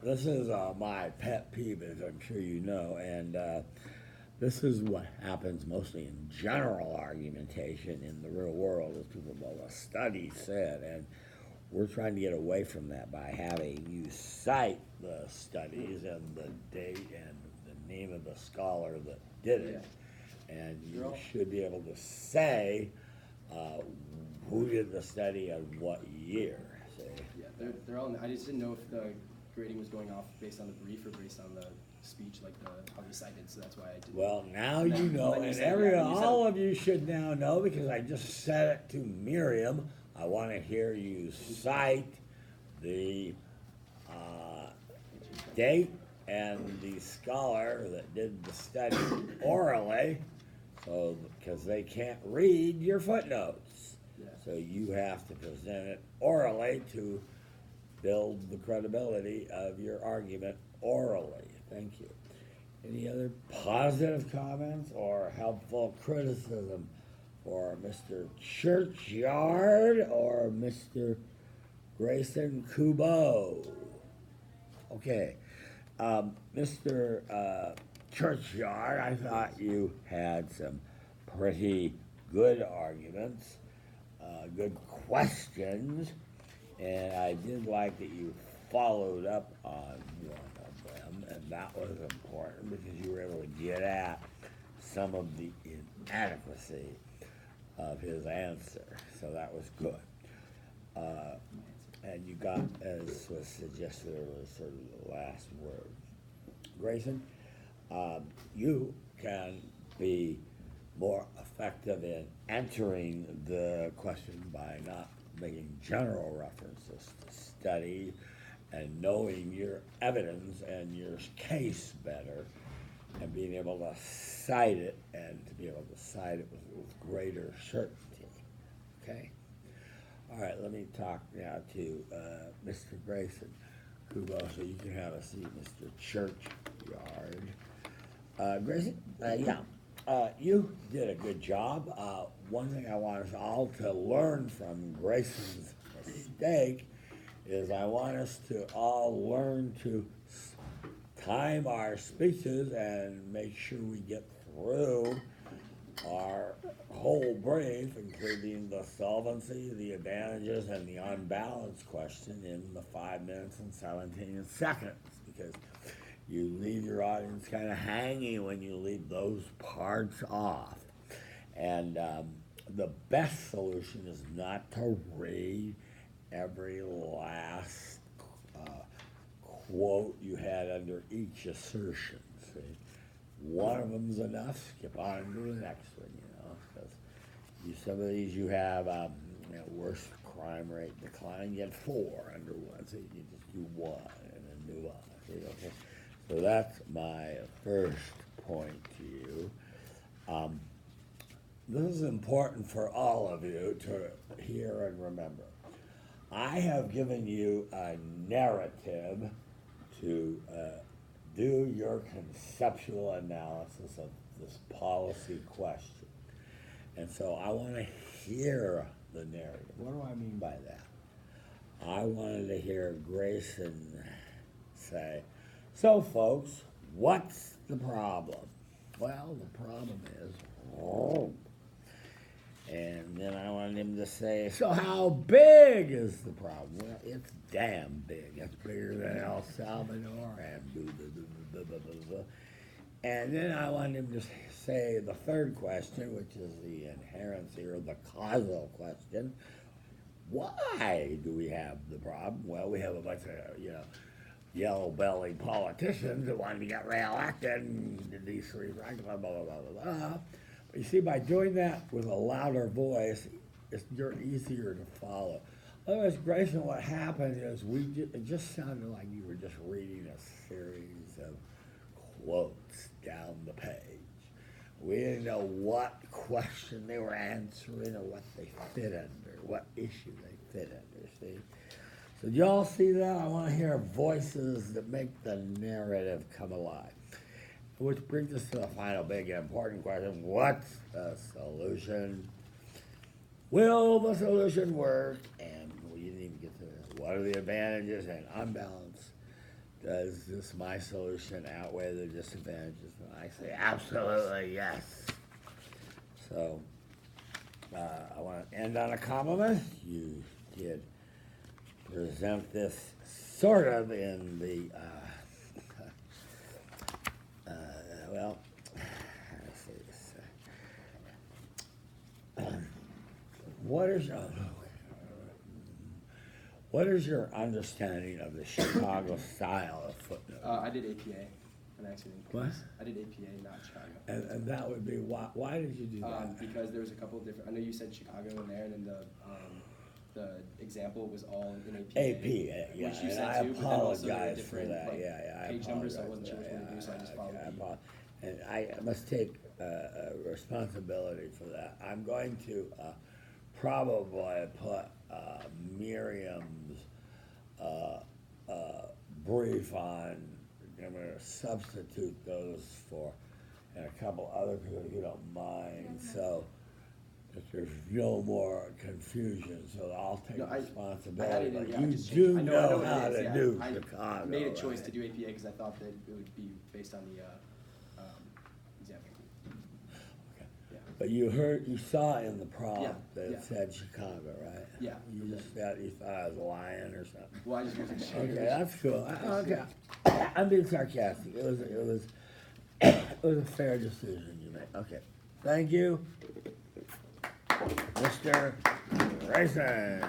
A: this is my pet peeve, as I'm sure you know, and this is what happens mostly in general argumentation in the real world, is people, well, a study said, and we're trying to get away from that by having you cite the studies and the date and the name of the scholar that did it. And you should be able to say who did the study and what year. See?
J: Yeah, they're all. I just didn't know if the grading was going off based on the brief or based on the speech, like how he cited. So that's why I did.
A: Well, now
J: And then-
A: you know,
J: then you
A: and
J: said- yeah, then you said-
A: all of you should now know, because I just said it to Miriam. I want to hear you cite the date and the scholar that did the study orally, so because they can't read your footnotes.
J: Yeah.
A: So you have to present it orally to build the credibility of your argument orally. Thank you. Any other positive comments or helpful criticism for Mr. Churchyard or Mr. Grayson Kubo? Okay. Mr. Churchyard, I thought you had some pretty good arguments, good questions, and I did like that you followed up on one of them, and that was important because you were able to get at some of the inadequacy of his answer, so that was good. And you got, as was suggested, was sort of the last word. Grayson, you can be more effective in entering the question by not making general references to study and knowing your evidence and your case better and being able to cite it and to be able to cite it with greater certainty. Okay? All right, let me talk now to Mr. Grayson Kubo, so you can have a seat, Mr. Churchyard. Grayson, you did a good job. One thing I want us all to learn from Grayson's mistake is I want us to all learn to time our speeches and make sure we get through our whole brief, including the solvency, the advantages, and the unbalanced question in the 5 minutes and 17 seconds, because you leave your audience kind of hanging when you leave those parts off. And the best solution is not to read every last quote you had under each assertion. See? One of them's enough, skip on to the next one, because some of these you have worst crime rate decline, you had 4 under one, so you just do 1 and then move on. See, okay? So that's my first point to you. This is important for all of you to hear and remember. I have given you a narrative to do your conceptual analysis of this policy question. And so I want to hear the narrative. What do I mean by that? I wanted to hear Grayson say, so folks, what's the problem? Well, the problem is, and then I wanted him to say, so how big is the problem? Well, it's damn big. It's bigger than El Salvador and blah, blah, blah, blah, blah, blah. And then I wanted him to say the third question, which is the inherency or the causal question. Why do we have the problem? Well, we have a bunch of, yellow-bellied politicians that wanted to get reelected and did these three things, blah, blah, blah, blah, blah. But you see, by doing that with a louder voice, you're easier to follow. Otherwise, Grayson, what happened is it just sounded like you were just reading a series of quotes down the page. We didn't know what question they were answering or what they fit under, what issue they fit under, see? So do y'all see that? I want to hear voices that make the narrative come alive. Which brings us to the final big important question. What's the solution? Will the solution work? And we didn't even get to this. What are the advantages and unbalance? Does my solution outweigh the disadvantages? And I say absolutely yes. So I want to end on a compliment. You did present this sort of in the, well, how do I say this? What is your understanding of the Chicago style of footnote?
J: I did APA, an accident.
A: What?
J: I did APA, not Chicago.
A: And that would be, why did you do that?
J: Because there was a couple of different, I know you said Chicago in there, and then the example was all in APA.
A: APA, yeah,
J: Which you
A: and
J: said
A: I
J: too, but then also there were
A: apologize for
J: different,
A: that,
J: like,
A: yeah, I
J: page numbers, so I
A: apologize
J: wasn't sure
A: for
J: which one to do, so I just followed the.
A: And I must take responsibility for that. I'm going to probably put Miriam's brief on, I'm gonna substitute those for, and a couple other people, if you don't mind, so that there's no more confusion, so I'll take
J: No, I had
A: responsibility,
J: it in,
A: but
J: yeah, I
A: you
J: just
A: do
J: changed it. I
A: know
J: it
A: how
J: is,
A: to
J: yeah.
A: do
J: I
A: Chicago,
J: made a choice
A: right?
J: to do APA because I thought that it would be based on the example.
A: Okay.
J: Yeah.
A: But you saw in the prompt
J: Yeah,
A: that
J: yeah.
A: it said Chicago, right?
J: Yeah.
A: You just thought I was lying or something.
J: Well, I just wasn't sure.
A: Okay, that's cool. Okay, I'm being sarcastic. It was a fair decision you made. Okay, thank you, Mr. Grayson.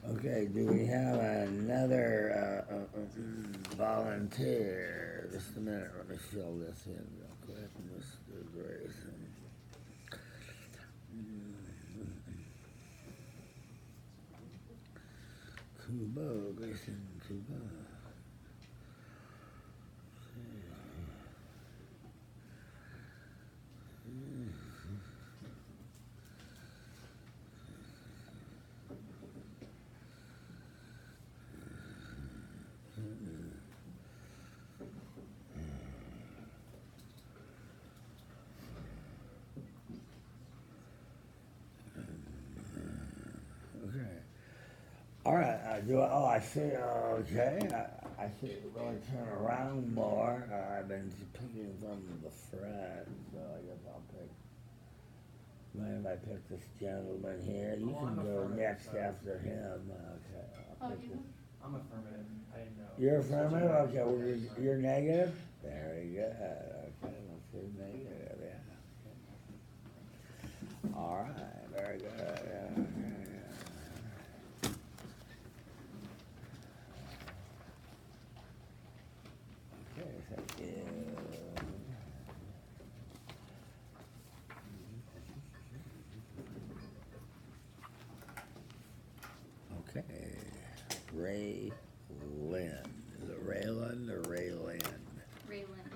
A: Okay, do we have another volunteer? Just a minute, let me fill this in real quick, Mr. Grayson. Kubo, Grayson, Kubo. Okay. All right, I see, okay, I see we're going to turn around more. I've been picking from the front, so I guess I'll pick, mind if I pick this gentleman here? You
I: Oh,
A: can
I: I'm
A: go
I: affirmative,
A: next
I: sorry.
A: after him, okay. I'll pick this.
I: I'm affirmative. I didn't know.
A: You're affirmative, okay, well, you're negative? Very good, okay, let's see, negative, yeah. All right, very good, yeah. Okay, thank you. Okay, Raylynn. Is it Raylynn or Raylynn?
C: Raylynn.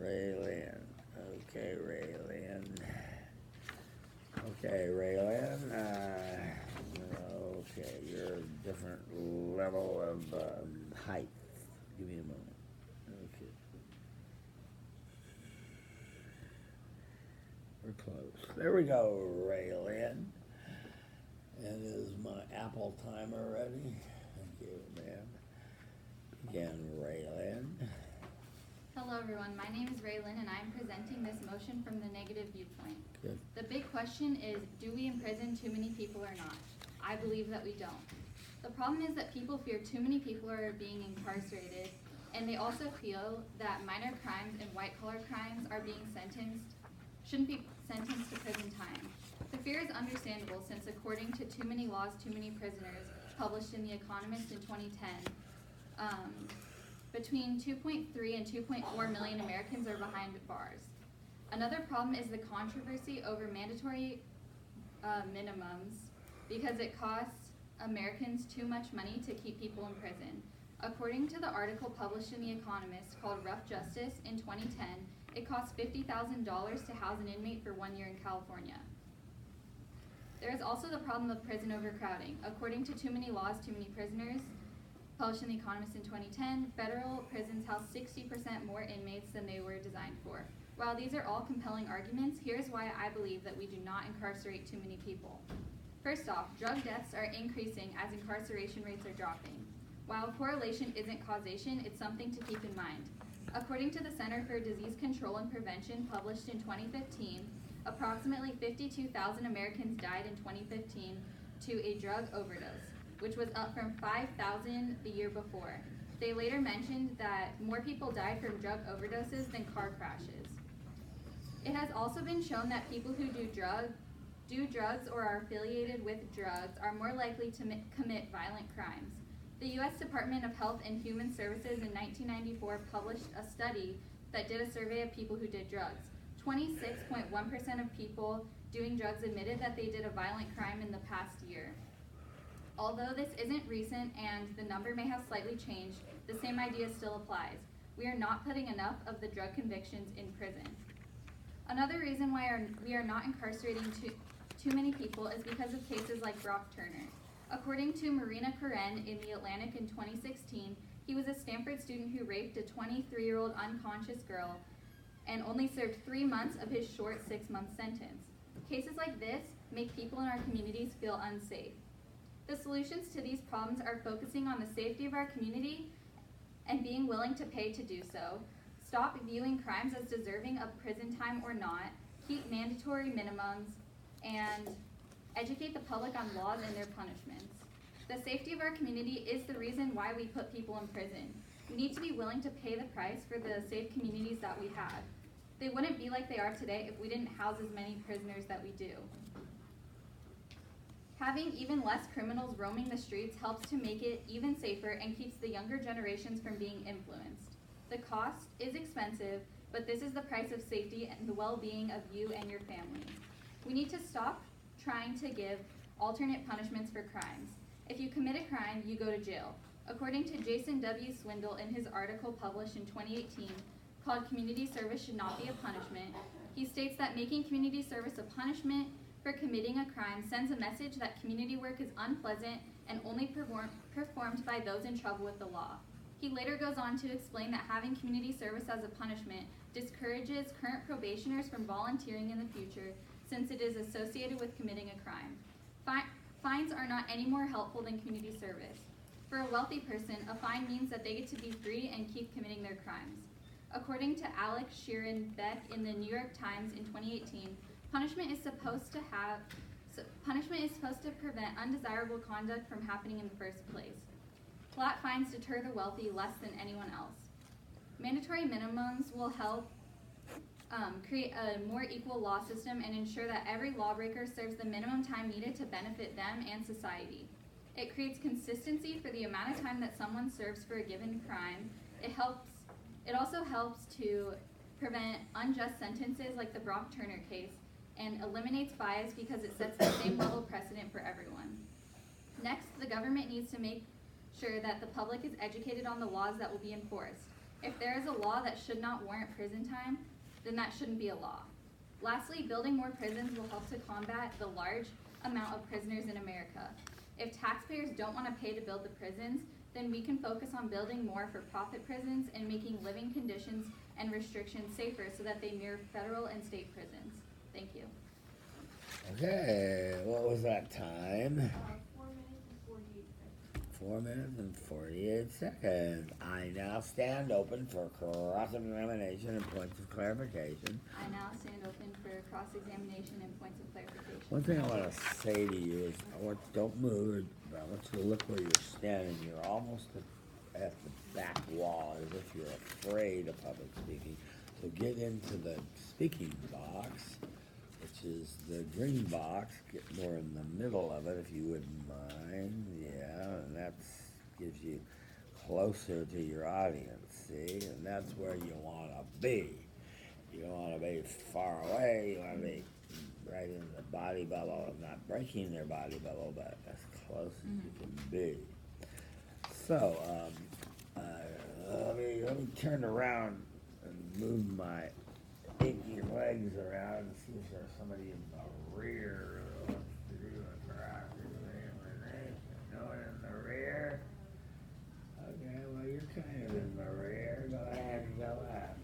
A: Raylynn. Okay, Raylynn. Okay, Raylynn. Okay, you're a different level of height. Give me a moment. Okay. We're close. There we go, Raylynn. And is my Apple timer ready? Thank you, ma'am. Again, Raylynn.
C: Hello, everyone. My name is Raylynn, and I'm presenting this motion from the negative viewpoint.
A: Good.
C: The big question is, do we imprison too many people or not? I believe that we don't. The problem is that people fear too many people are being incarcerated, and they also feel that minor crimes and white-collar crimes are being shouldn't be sentenced to prison time. The fear is understandable since according to too many laws, too many prisoners, published in The Economist in 2010, between 2.3 and 2.4 million Americans are behind bars. Another problem is the controversy over mandatory minimums because it costs Americans too much money to keep people in prison. According to the article published in The Economist called Rough Justice in 2010, it costs $50,000 to house an inmate for 1 year in California. There is also the problem of prison overcrowding. According to Too Many Laws, Too Many Prisoners, published in The Economist in 2010, federal prisons house 60% more inmates than they were designed for. While these are all compelling arguments, here's why I believe that we do not incarcerate too many people. First off, drug deaths are increasing as incarceration rates are dropping. While correlation isn't causation, it's something to keep in mind. According to the Center for Disease Control and Prevention, published in 2015, approximately 52,000 Americans died in 2015 to a drug overdose, which was up from 5,000 the year before. They later mentioned that more people died from drug overdoses than car crashes. It has also been shown that people who do drugs or are affiliated with drugs are more likely to commit violent crimes. The U.S. Department of Health and Human Services in 1994 published a study that did a survey of people who did drugs. 26.1% of people doing drugs admitted that they did a violent crime in the past year. Although this isn't recent and the number may have slightly changed, the same idea still applies. We are not putting enough of the drug convictions in prison. Another reason why we are not incarcerating too many people is because of cases like Brock Turner. According to Marina Karen in The Atlantic in 2016, he was a Stanford student who raped a 23-year-old unconscious girl and only served 3 months of his short 6-month sentence. Cases like this make people in our communities feel unsafe. The solutions to these problems are focusing on the safety of our community and being willing to pay to do so. Stop viewing crimes as deserving of prison time or not, keep mandatory minimums, and educate the public on laws and their punishments. The safety of our community is the reason why we put people in prison. We need to be willing to pay the price for the safe communities that we have. They wouldn't be like they are today if we didn't house as many prisoners that we do. Having even less criminals roaming the streets helps to make it even safer and keeps the younger generations from being influenced. The cost is expensive, but this is the price of safety and the well-being of you and your family. We need to stop trying to give alternate punishments for crimes. If you commit a crime, you go to jail. According to Jason W. Swindle in his article published in 2018 called Community Service Should Not Be a Punishment, he states that making community service a punishment for committing a crime sends a message that community work is unpleasant and only performed by those in trouble with the law. He later goes on to explain that having community service as a punishment discourages current probationers from volunteering in the future since it is associated with committing a crime. Fines are not any more helpful than community service. For a wealthy person, a fine means that they get to be free and keep committing their crimes. According to Alex Sheeran Beck in the New York Times in 2018, punishment is supposed to prevent undesirable conduct from happening in the first place. Flat fines deter the wealthy less than anyone else. Mandatory minimums will help create a more equal law system and ensure that every lawbreaker serves the minimum time needed to benefit them and society. It creates consistency for the amount of time that someone serves for a given crime. It also helps to prevent unjust sentences like the Brock Turner case and eliminates bias because it sets the same level precedent for everyone. Next, the government needs to make sure that the public is educated on the laws that will be enforced. If there is a law that should not warrant prison time, then that shouldn't be a law. Lastly, building more prisons will help to combat the large amount of prisoners in America. If taxpayers don't want to pay to build the prisons, then we can focus on building more for-profit prisons and making living conditions and restrictions safer so that they mirror federal and state prisons. Thank you.
A: Okay, what was that time?
H: 4 minutes
A: 4 minutes
H: and 48 seconds.
A: and 48 seconds. I now stand open for cross-examination and points of clarification.
C: I now stand open for cross-examination and points of clarification.
A: One thing I want to say to you is, don't move, but I want you to look where you're standing. You're almost at the back wall, as if you're afraid of public speaking. So get into the speaking box which is the green box. Get more in the middle of it if you wouldn't mind. Yeah, and that gives you closer to your audience, see? And that's where you want to be. You don't want to be far away. You want to be right in the body bubble, not breaking their body bubble, but as close as you can be. So, let me turn around and move my achy legs around and see if there's somebody in the rear who wants to do a cross-examination. No one in the rear? Okay, well, you're kind of in the rear. Go ahead and go up.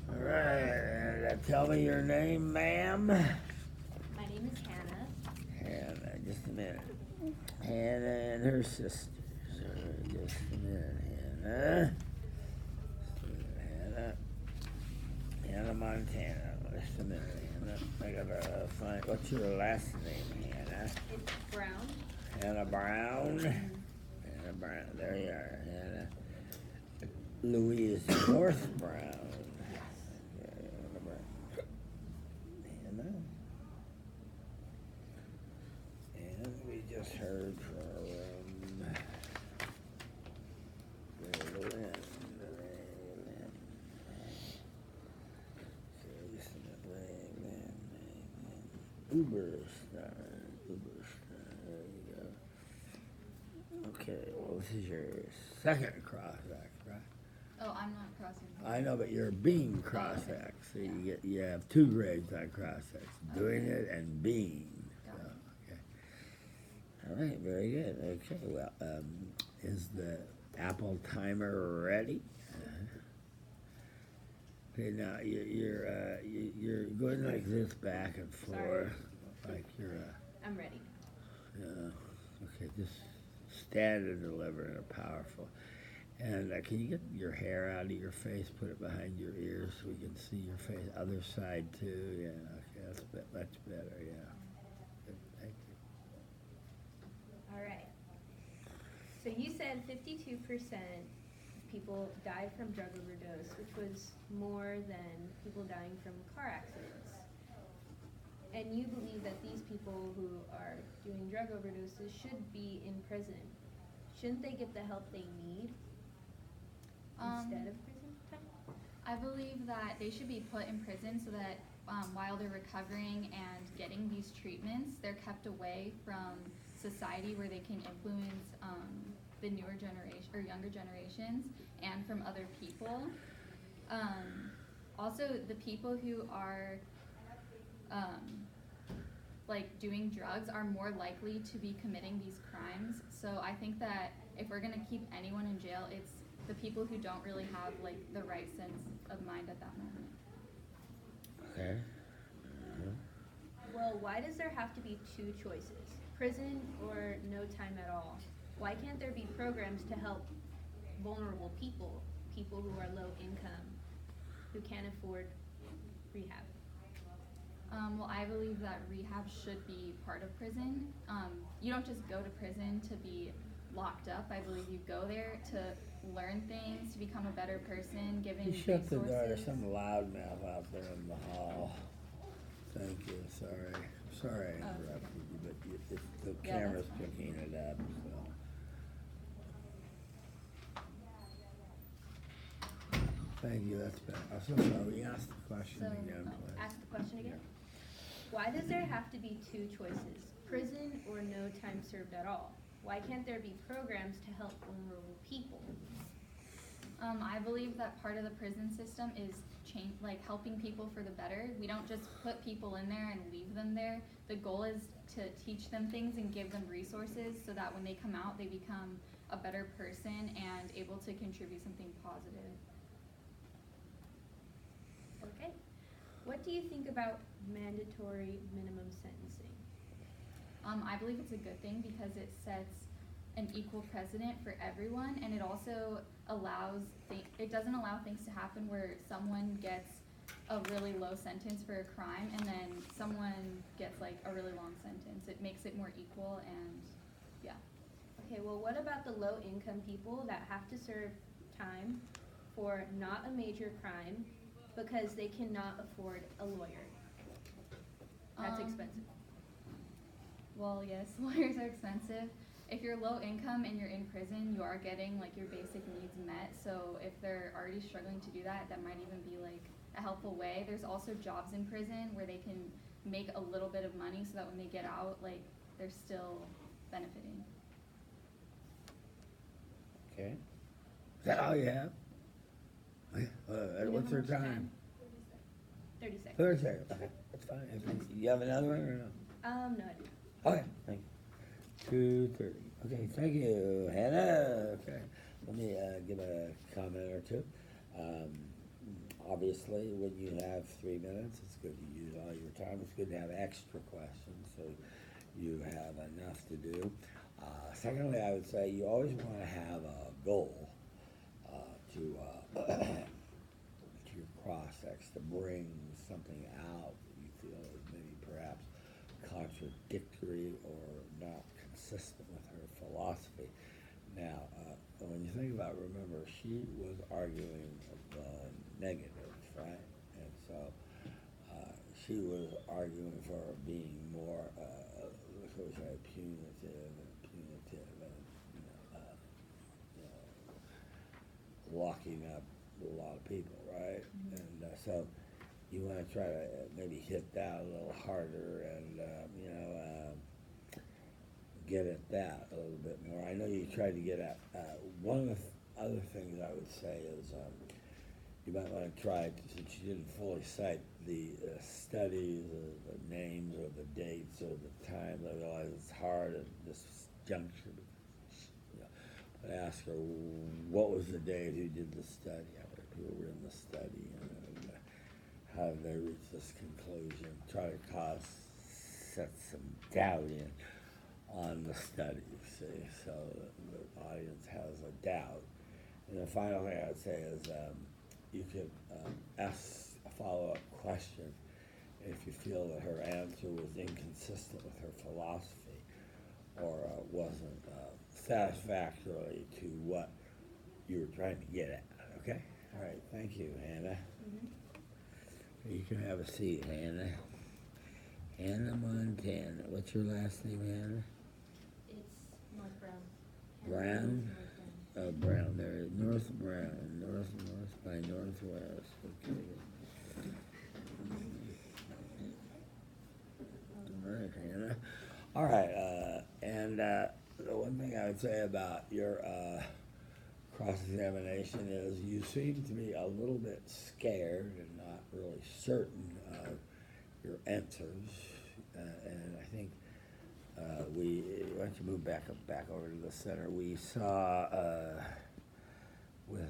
A: All right, tell me your name, ma'am.
E: My name is Hannah.
A: Hannah, just a minute. Hannah and her sisters. Just a minute, Hannah. Hannah Montana. Just a minute, Hannah. I gotta find, what's your last name, Hannah?
E: It's Brown.
A: Hannah Brown. Hannah Brown, there you are, Hannah. Louise North Brown. Hannah Brown. Hannah. And we just heard from Raylynn. Uberstein. There you go. Okay, well, this is your second cross-act, right?
C: Oh, I'm not crossing.
A: I know, but you're being cross-act, so you have 2 grades on cross-acts, doing it and being. So, okay. All right, very good. Okay, well, is the Apple timer ready? Okay, now you're going like this back and forth, like you're.
E: I'm ready.
A: Okay, just stand and deliver and are powerful. And can you get your hair out of your face, put it behind your ears so we can see your face? Other side too. Yeah. Okay, that's much better. Yeah. Good, thank you.
E: All right. So you said 52% people died from drug overdose, which was more than people dying from car accidents. And you believe that these people who are doing drug overdoses should be in prison. Shouldn't they get the help they need instead of prison time?
C: I believe that they should be put in prison so that while they're recovering and getting these treatments, they're kept away from society where they can influence the newer generation or younger generations and from other people. Also, the people who are like doing drugs are more likely to be committing these crimes. So I think that if we're gonna keep anyone in jail, it's the people who don't really have like the right sense of mind at that moment.
A: Okay.
E: Well, why does there have to be 2 choices? Prison or no time at all? Why can't there be programs to help vulnerable people, people who are low income, who can't afford rehab?
C: Well, I believe that rehab should be part of prison. You don't just go to prison to be locked up. I believe you go there to learn things, to become a better person, given
A: You shut the door. There's
C: resources.
A: some loudmouth out there in the hall. Thank you. Sorry. Sorry I interrupted you, but the
C: Yeah,
A: camera's
C: that's fine.
A: picking it up. So. Thank you. That's better. I'm so sorry. We asked the question
C: So,
A: again,
C: oh,
A: please.
E: Ask the question again. Why does there have to be 2 choices? Prison or no time served at all? Why can't there be programs to help vulnerable people?
C: I believe that part of the prison system is helping people for the better. We don't just put people in there and leave them there. The goal is to teach them things and give them resources so that when they come out, they become a better person and able to contribute something positive.
E: Okay. What do you think about mandatory minimum sentencing?
C: I believe it's a good thing because it sets an equal precedent for everyone, and it also allows it doesn't allow things to happen where someone gets a really low sentence for a crime and then someone gets like a really long sentence. It makes it more equal, and yeah.
E: Okay, well, what about the low income people that have to serve time for not a major crime because they cannot afford a lawyer. That's expensive.
C: Well, yes, lawyers are expensive. If you're low income and you're in prison, you are getting like your basic needs met. So if they're already struggling to do that, that might even be like a helpful way. There's also jobs in prison where they can make a little bit of money so that when they get out, like they're still benefiting.
A: Okay. Is that all you have? Okay. What's
C: how
A: our
C: much
A: time?
E: 30 seconds.
A: 30 seconds. Okay, that's fine. You have another one or no?
E: No, I do.
A: Okay, thank you. 2:30. Okay, thank you, Hannah. Okay, let me give a comment or two. Obviously, when you have 3 minutes, it's good to use all your time. It's good to have extra questions, so you have enough to do. Secondly, I would say you always want to have a goal to your cross-sects, to bring something out that you feel is maybe perhaps contradictory or not consistent with her philosophy. Now, when you think about it, remember, she was arguing the negative, right? And so she was arguing for being more, shall we say, punitive and locking up a lot of people, right?
C: Mm-hmm.
A: And so you want to try to maybe hit that a little harder and, get at that a little bit more. I know you tried to get at, one of the other things I would say is you might want to try, since you didn't fully cite the studies or the names or the dates or the times, I realize it's hard at this juncture. But ask her, what was the date, who did the study, how many people were in the study, and how did they reach this conclusion? Try to set some doubt in on the study, see, so the audience has a doubt. And the final thing I would say is you could ask a follow-up question if you feel that her answer was inconsistent with her philosophy or wasn't satisfactory to what you were trying to get at, okay? All right, thank you, Hannah.
E: Mm-hmm.
A: You can have a seat, Hannah. Hannah Montana. What's your last name, Hannah?
E: It's North Brown.
A: Brown?
E: North Brown.
A: Oh, Brown, there is North Brown, north by northwest, okay. All right, Hannah. All right, and the one thing I would say about your cross-examination is you seem to be a little bit scared and not really certain of your answers, and I think why don't you move back over to the center? We saw when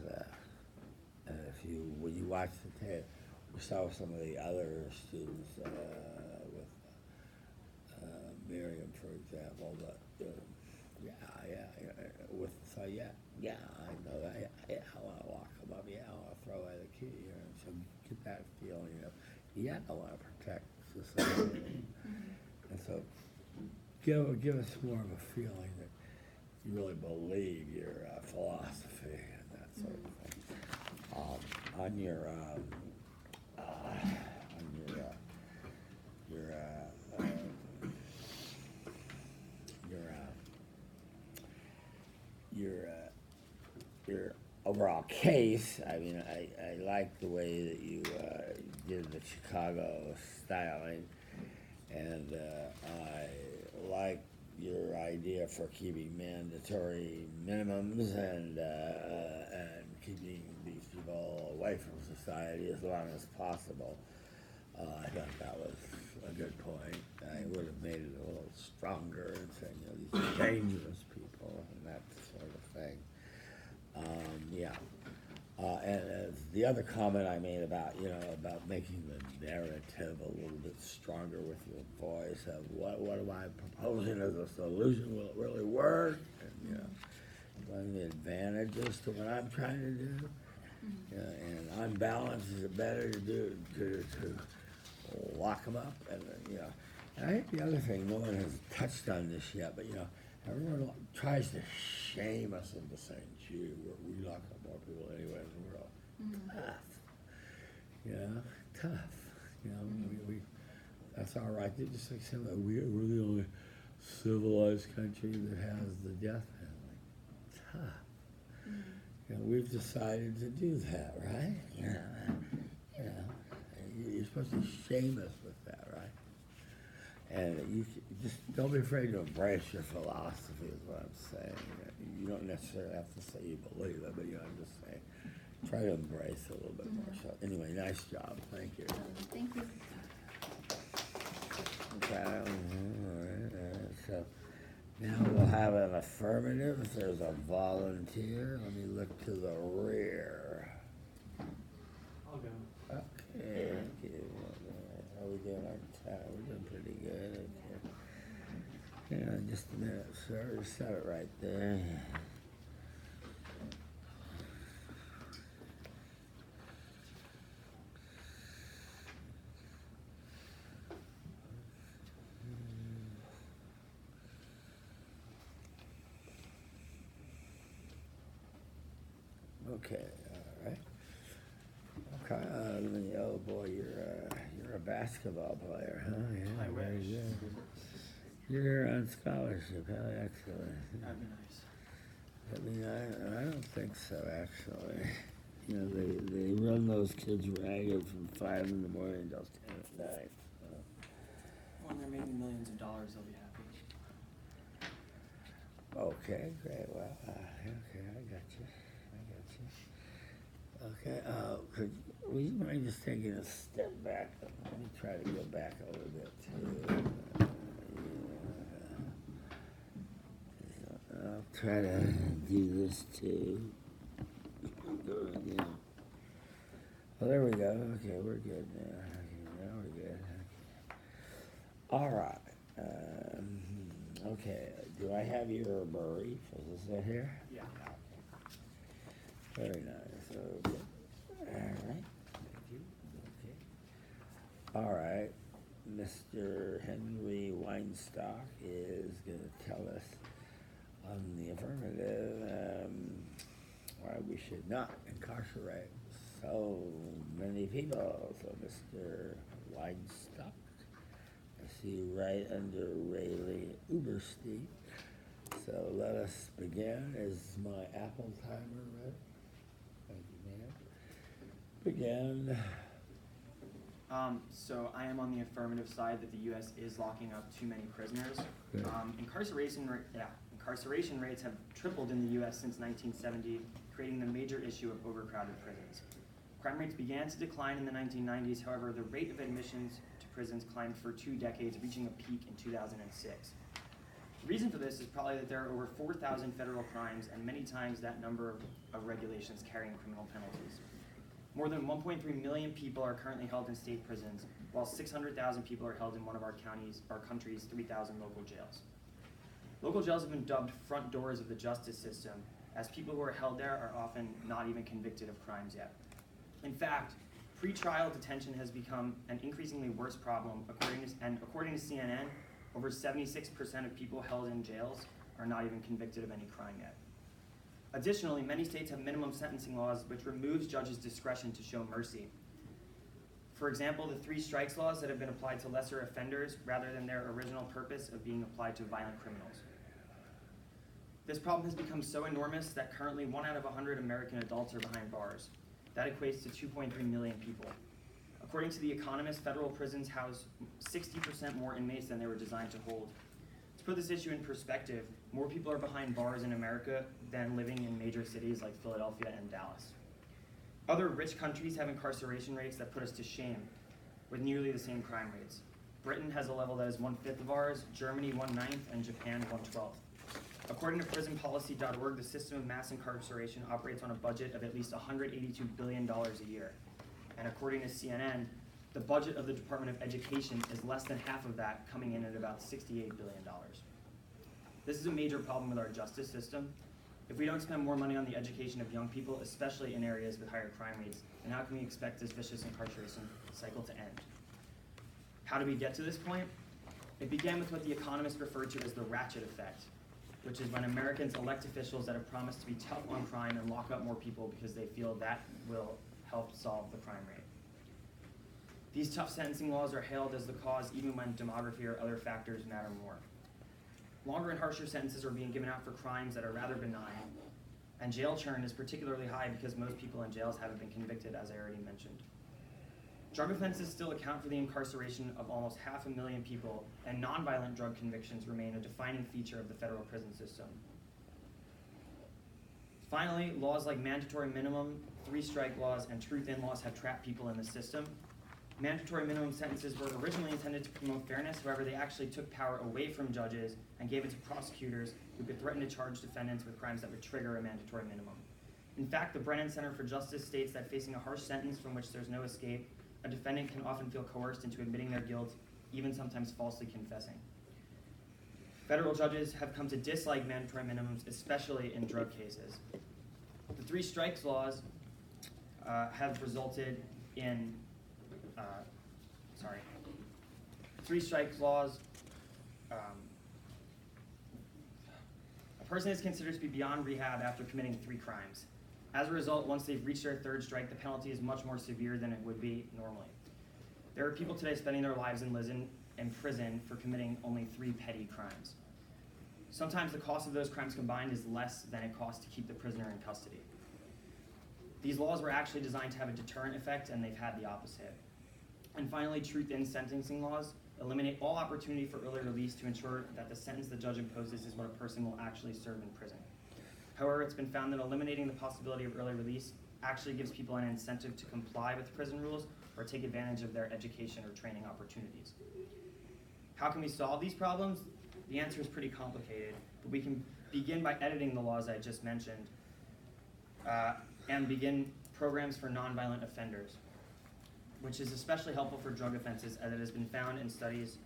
A: you watched the tape, we saw some of the other students with Miriam, for example, but I know that, yeah, I want to lock them up, I want to throw away the key, so get that feeling of, I want to protect society, and so give us more of a feeling that you really believe your philosophy and that sort of thing. On your overall case, I mean, I like the way that you did the Chicago styling, and I like your idea for keeping mandatory minimums and keeping these people away from society as long as possible. I thought that was a good point. I would have made it a little stronger and saying, these are dangerous people and that sort of thing. And the other comment I made about, about making the narrative a little bit stronger with your voice of what am I proposing as a solution? Will it really work? And, showing the advantages to what I'm trying to do. And on balance, is it better to lock them up? And, and I think the other thing, no one has touched on this yet, but, Everyone tries to shame us into saying, gee, we lock up more people anyway in the world. Tough. You know, tough. You know, we that's all right. They just like saying that we're the only civilized country that has the death penalty. Tough. You know, we've decided to do that, right? You know, you're supposed to shame us with that, right? And you just don't be afraid to embrace your philosophy is what I'm saying. You don't necessarily have to say you believe it, but I'm just saying, try to embrace it a little bit more. So anyway, nice job. Thank you.
C: Thank you.
A: Okay. All right. So now we'll have an affirmative. If there's a volunteer, let me look to the rear.
I: I'll go.
A: Okay. Thank you. How we doing our time? We're doing pretty good. Okay. Yeah, just a minute, sir. Just set it right there. Okay, all right. Okay, oh boy, you're a basketball player, huh? Yeah,
I: I
A: very
I: wish.
A: good. You're on scholarship, how excellent.
I: That'd be nice.
A: I mean, I don't think so, actually. You know, they run those kids ragged from 5 in the morning till 10 at night. So.
I: When they're making millions of dollars, they'll be happy.
A: Okay, great. Well, okay, I got you. Okay, would you mind just taking a step back? Let me try to go back a little bit too. I'll try to do this too. Go again. Oh, there we go. Okay, we're good now. Okay, now we're good. Okay. All right. Okay, do I have your brief? Is this it here?
I: Yeah.
A: Very nice. Okay. All right. Thank you. Okay. All right. Mr. Henry Weinstock is going to tell us on the affirmative why we should not incarcerate so many people. So, Mr. Weinstock, I see you right under Raylynn Uberstein. So let us begin. Is my Apple timer ready? Thank you, ma'am. Begin.
L: So I am on the affirmative side that the U.S. is locking up too many prisoners.
A: Good.
L: Incarceration rates have tripled in the U.S. since 1970, creating the major issue of overcrowded prisons. Crime rates began to decline in the 1990s. However, the rate of admissions to prisons climbed for 2 decades, reaching a peak in 2006. The reason for this is probably that there are over 4,000 federal crimes, and many times that number of regulations carrying criminal penalties. More than 1.3 million people are currently held in state prisons, while 600,000 people are held in one of our country's 3,000 local jails. Local jails have been dubbed front doors of the justice system, as people who are held there are often not even convicted of crimes yet. In fact, pretrial detention has become an increasingly worse problem, according to CNN, over 76% of people held in jails are not even convicted of any crime yet. Additionally, many states have minimum sentencing laws which removes judges' discretion to show mercy. For example, the 3 strikes laws that have been applied to lesser offenders rather than their original purpose of being applied to violent criminals. This problem has become so enormous that currently 1 out of 100 American adults are behind bars. That equates to 2.3 million people. According to The Economist, federal prisons house 60% more inmates than they were designed to hold. To put this issue in perspective, more people are behind bars in America than living in major cities like Philadelphia and Dallas. Other rich countries have incarceration rates that put us to shame, with nearly the same crime rates. Britain has a level that is 1/5 of ours, Germany 1/9, and Japan 1/12. According to prisonpolicy.org, the system of mass incarceration operates on a budget of at least $182 billion a year. And according to CNN, the budget of the Department of Education is less than half of that, coming in at about $68 billion. This is a major problem with our justice system. If we don't spend more money on the education of young people, especially in areas with higher crime rates, then how can we expect this vicious incarceration cycle to end? How did we get to this point? It began with what The Economist referred to as the ratchet effect. which is when Americans elect officials that have promised to be tough on crime and lock up more people because they feel that will help solve the crime rate. These tough sentencing laws are hailed as the cause even when demography or other factors matter more. Longer and harsher sentences are being given out for crimes that are rather benign, and jail churn is particularly high because most people in jails haven't been convicted, as I already mentioned. Drug offenses still account for the incarceration of almost 500,000 people, and nonviolent drug convictions remain a defining feature of the federal prison system. Finally, laws like mandatory minimum, three-strike laws, and truth-in laws have trapped people in the system. Mandatory minimum sentences were originally intended to promote fairness, however, they actually took power away from judges and gave it to prosecutors who could threaten to charge defendants with crimes that would trigger a mandatory minimum. In fact, the Brennan Center for Justice states that facing a harsh sentence from which there's no escape, a defendant can often feel coerced into admitting their guilt, even sometimes falsely confessing. Federal judges have come to dislike mandatory minimums, especially in drug cases. The three strikes laws have resulted in, three strikes laws, a person is considered to be beyond rehab after committing 3 crimes. As a result, once they've reached their 3rd strike, the penalty is much more severe than it would be normally. There are people today spending their lives in prison for committing only 3 petty crimes. Sometimes the cost of those crimes combined is less than it costs to keep the prisoner in custody. These laws were actually designed to have a deterrent effect, and they've had the opposite. And finally, truth-in sentencing laws eliminate all opportunity for early release to ensure that the sentence the judge imposes is what a person will actually serve in prison. However, it's been found that eliminating the possibility of early release actually gives people an incentive to comply with prison rules or take advantage of their education or training opportunities. How can we solve these problems? The answer is pretty complicated, but we can begin by editing the laws I just mentioned and begin programs for nonviolent offenders, which is especially helpful for drug offenses, as it has been found in studies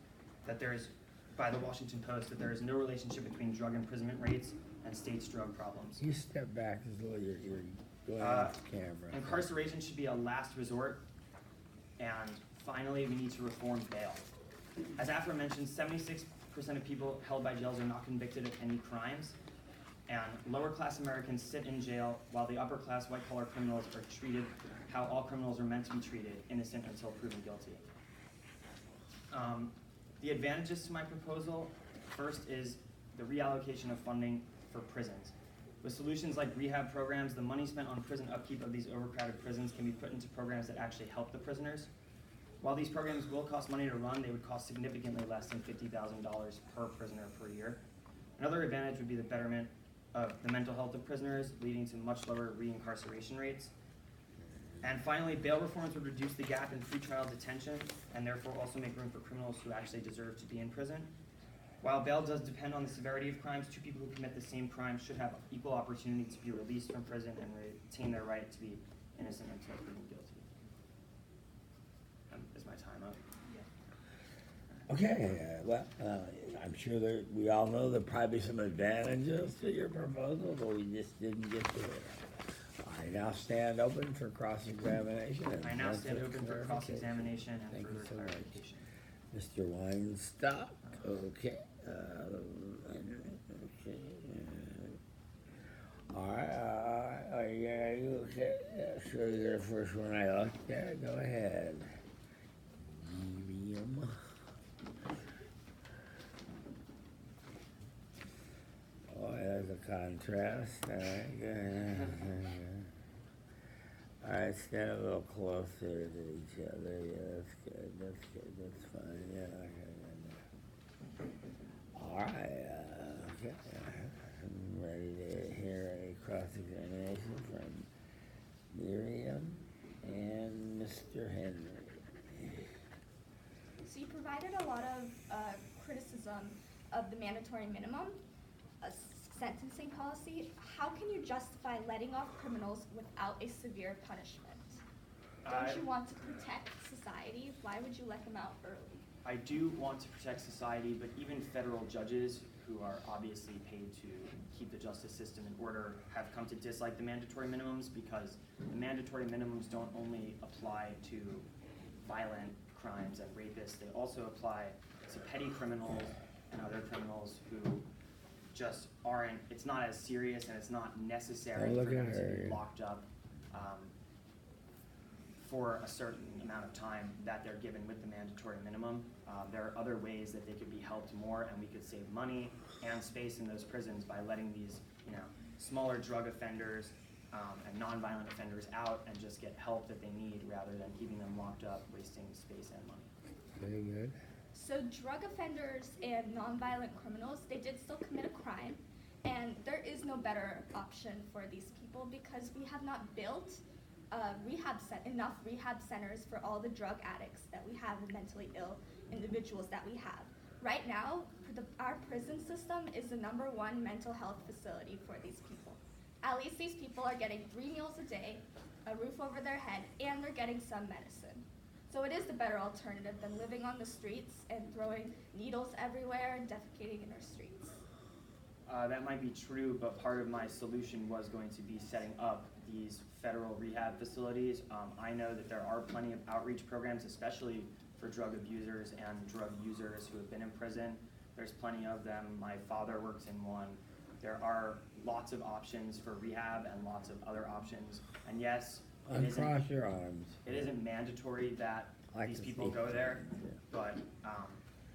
L: that there is, by the Washington Post, that there is no relationship between drug imprisonment rates and states' drug problems.
A: You step back as though you're going off camera.
L: Incarceration should be a last resort, and finally, we need to reform bail. As aforementioned, 76% of people held by jails are not convicted of any crimes, and lower-class Americans sit in jail while the upper-class white-collar criminals are treated how all criminals are meant to be treated, innocent until proven guilty. The advantages to my proposal, first is the reallocation of funding for prisons. With solutions like rehab programs, the money spent on prison upkeep of these overcrowded prisons can be put into programs that actually help the prisoners. While these programs will cost money to run, they would cost significantly less than $50,000 per prisoner per year. Another advantage would be the betterment of the mental health of prisoners, leading to much lower reincarceration rates. And finally, bail reforms would reduce the gap in pretrial detention and therefore also make room for criminals who actually deserve to be in prison. While bail does depend on the severity of crimes, 2 people who commit the same crime should have equal opportunity to be released from prison and retain their right to be innocent until proven guilty. Is my time up?
A: Okay, well, I'm sure that we all know there'll probably be some advantages to your proposal, but we just didn't get to it. I now stand open for cross-examination.
L: I now stand open for cross-examination and
A: Thank you
L: further
A: so much.
L: clarification.
A: Mr. Weinstock, okay. Okay. All right, are you okay? Yeah, sure, you're the first one I looked at. Go ahead. Miriam. Oh, there's a contrast. All right, good. All right, stand a little closer to each other. Yeah, that's good. That's good. That's fine. Yeah, okay. All right. Okay. I'm ready to hear a cross-examination from Miriam and Mr. Henry.
B: So you provided a lot of criticism of the mandatory minimum sentencing policy. How can you justify letting off criminals without a severe punishment? Don't you want to protect society? Why would you let them out early?
L: I do want to protect society, but even federal judges, who are obviously paid to keep the justice system in order, have come to dislike the mandatory minimums because the mandatory minimums don't only apply to violent crimes and rapists, they also apply to petty criminals and other criminals who just aren't, it's not as serious and it's not necessary
A: Oh,
L: for
A: look
L: them
A: at
L: to
A: her.
L: be locked up for a certain amount of time that they're given with the mandatory minimum. There are other ways that they could be helped more, and we could save money and space in those prisons by letting these, smaller drug offenders and nonviolent offenders out and just get help that they need rather than keeping them locked up, wasting space and money.
A: Very good.
B: So drug offenders and nonviolent criminals, they did still commit a crime, and there is no better option for these people because we have not built enough rehab centers for all the drug addicts that we have and mentally ill individuals that we have. Right now, our prison system is the #1 mental health facility for these people. At least these people are getting 3 meals a day, a roof over their head, and they're getting some medicine. So it is the better alternative than living on the streets and throwing needles everywhere and defecating in our streets.
L: That might be true, but part of my solution was going to be setting up these federal rehab facilities. I know that there are plenty of outreach programs, especially for drug abusers and drug users who have been in prison. There's plenty of them. My father works in one. There are lots of options for rehab and lots of other options. And yes,
A: Uncross your arms.
L: it isn't mandatory that
A: Like
L: these
A: to
L: people
A: see.
L: go there,
A: Yeah.
L: but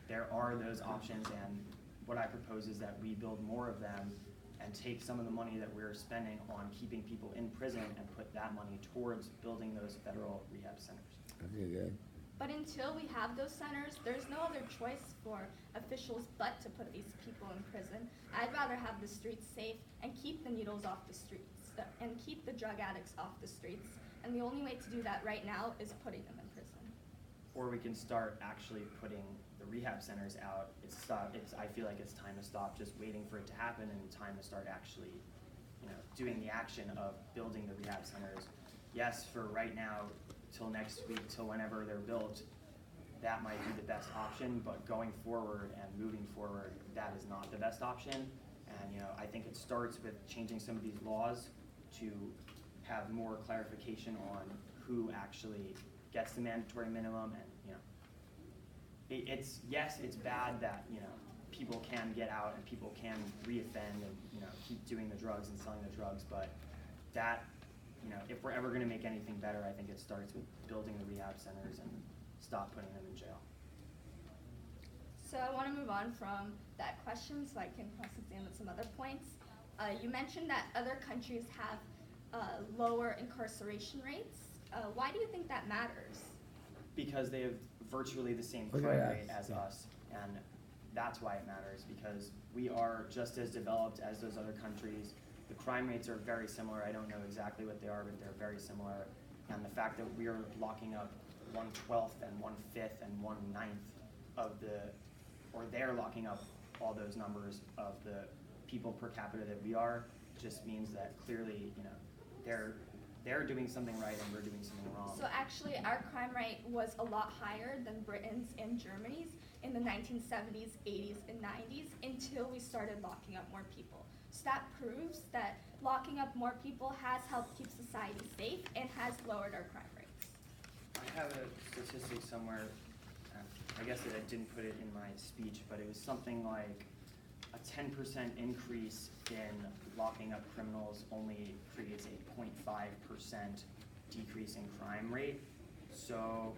L: there are those options, and what I propose is that we build more of them and take some of the money that we're spending on keeping people in prison and put that money towards building those federal rehab centers.
A: Okay, good.
B: But until we have those centers, there's no other choice for officials but to put these people in prison. I'd rather have the streets safe and keep the needles off the streets and keep the drug addicts off the streets. And the only way to do that right now is putting them in prison.
L: Or we can start actually putting the rehab centers out. I feel like it's time to stop just waiting for it to happen and time to start actually, doing the action of building the rehab centers. Yes, for right now, till next week, till whenever they're built, that might be the best option, but going forward and moving forward, that is not the best option. And, I think it starts with changing some of these laws to have more clarification on who actually gets the mandatory minimum. And it's bad that people can get out and people can reoffend and keep doing the drugs and selling the drugs, but that if we're ever going to make anything better, I think it starts with building the rehab centers and stop putting them in jail.
B: So I want to move on from that question so I can cross-examine some other points. You mentioned that other countries have lower incarceration rates. Why do you think that matters?
L: Because they have virtually the same
A: Look at
L: crime
A: that.
L: rate as us, and that's why it matters, because we are just as developed as those other countries. The crime rates are very similar. I don't know exactly what they are, but they're very similar. And the fact that we are locking up 1/12 and 1/5 and 1/9 or they're locking up all those numbers of the people per capita that we are, just means that clearly, they're doing something right and we're doing something wrong.
B: So actually, our crime rate was a lot higher than Britain's and Germany's in the 1970s, 80s, and 90s until we started locking up more people. So that proves that locking up more people has helped keep society safe and has lowered our crime rates.
L: I have a statistic somewhere, I guess that I didn't put it in my speech, but it was something like a 10% increase in locking up criminals only creates a 0.5% decrease in crime rate. So,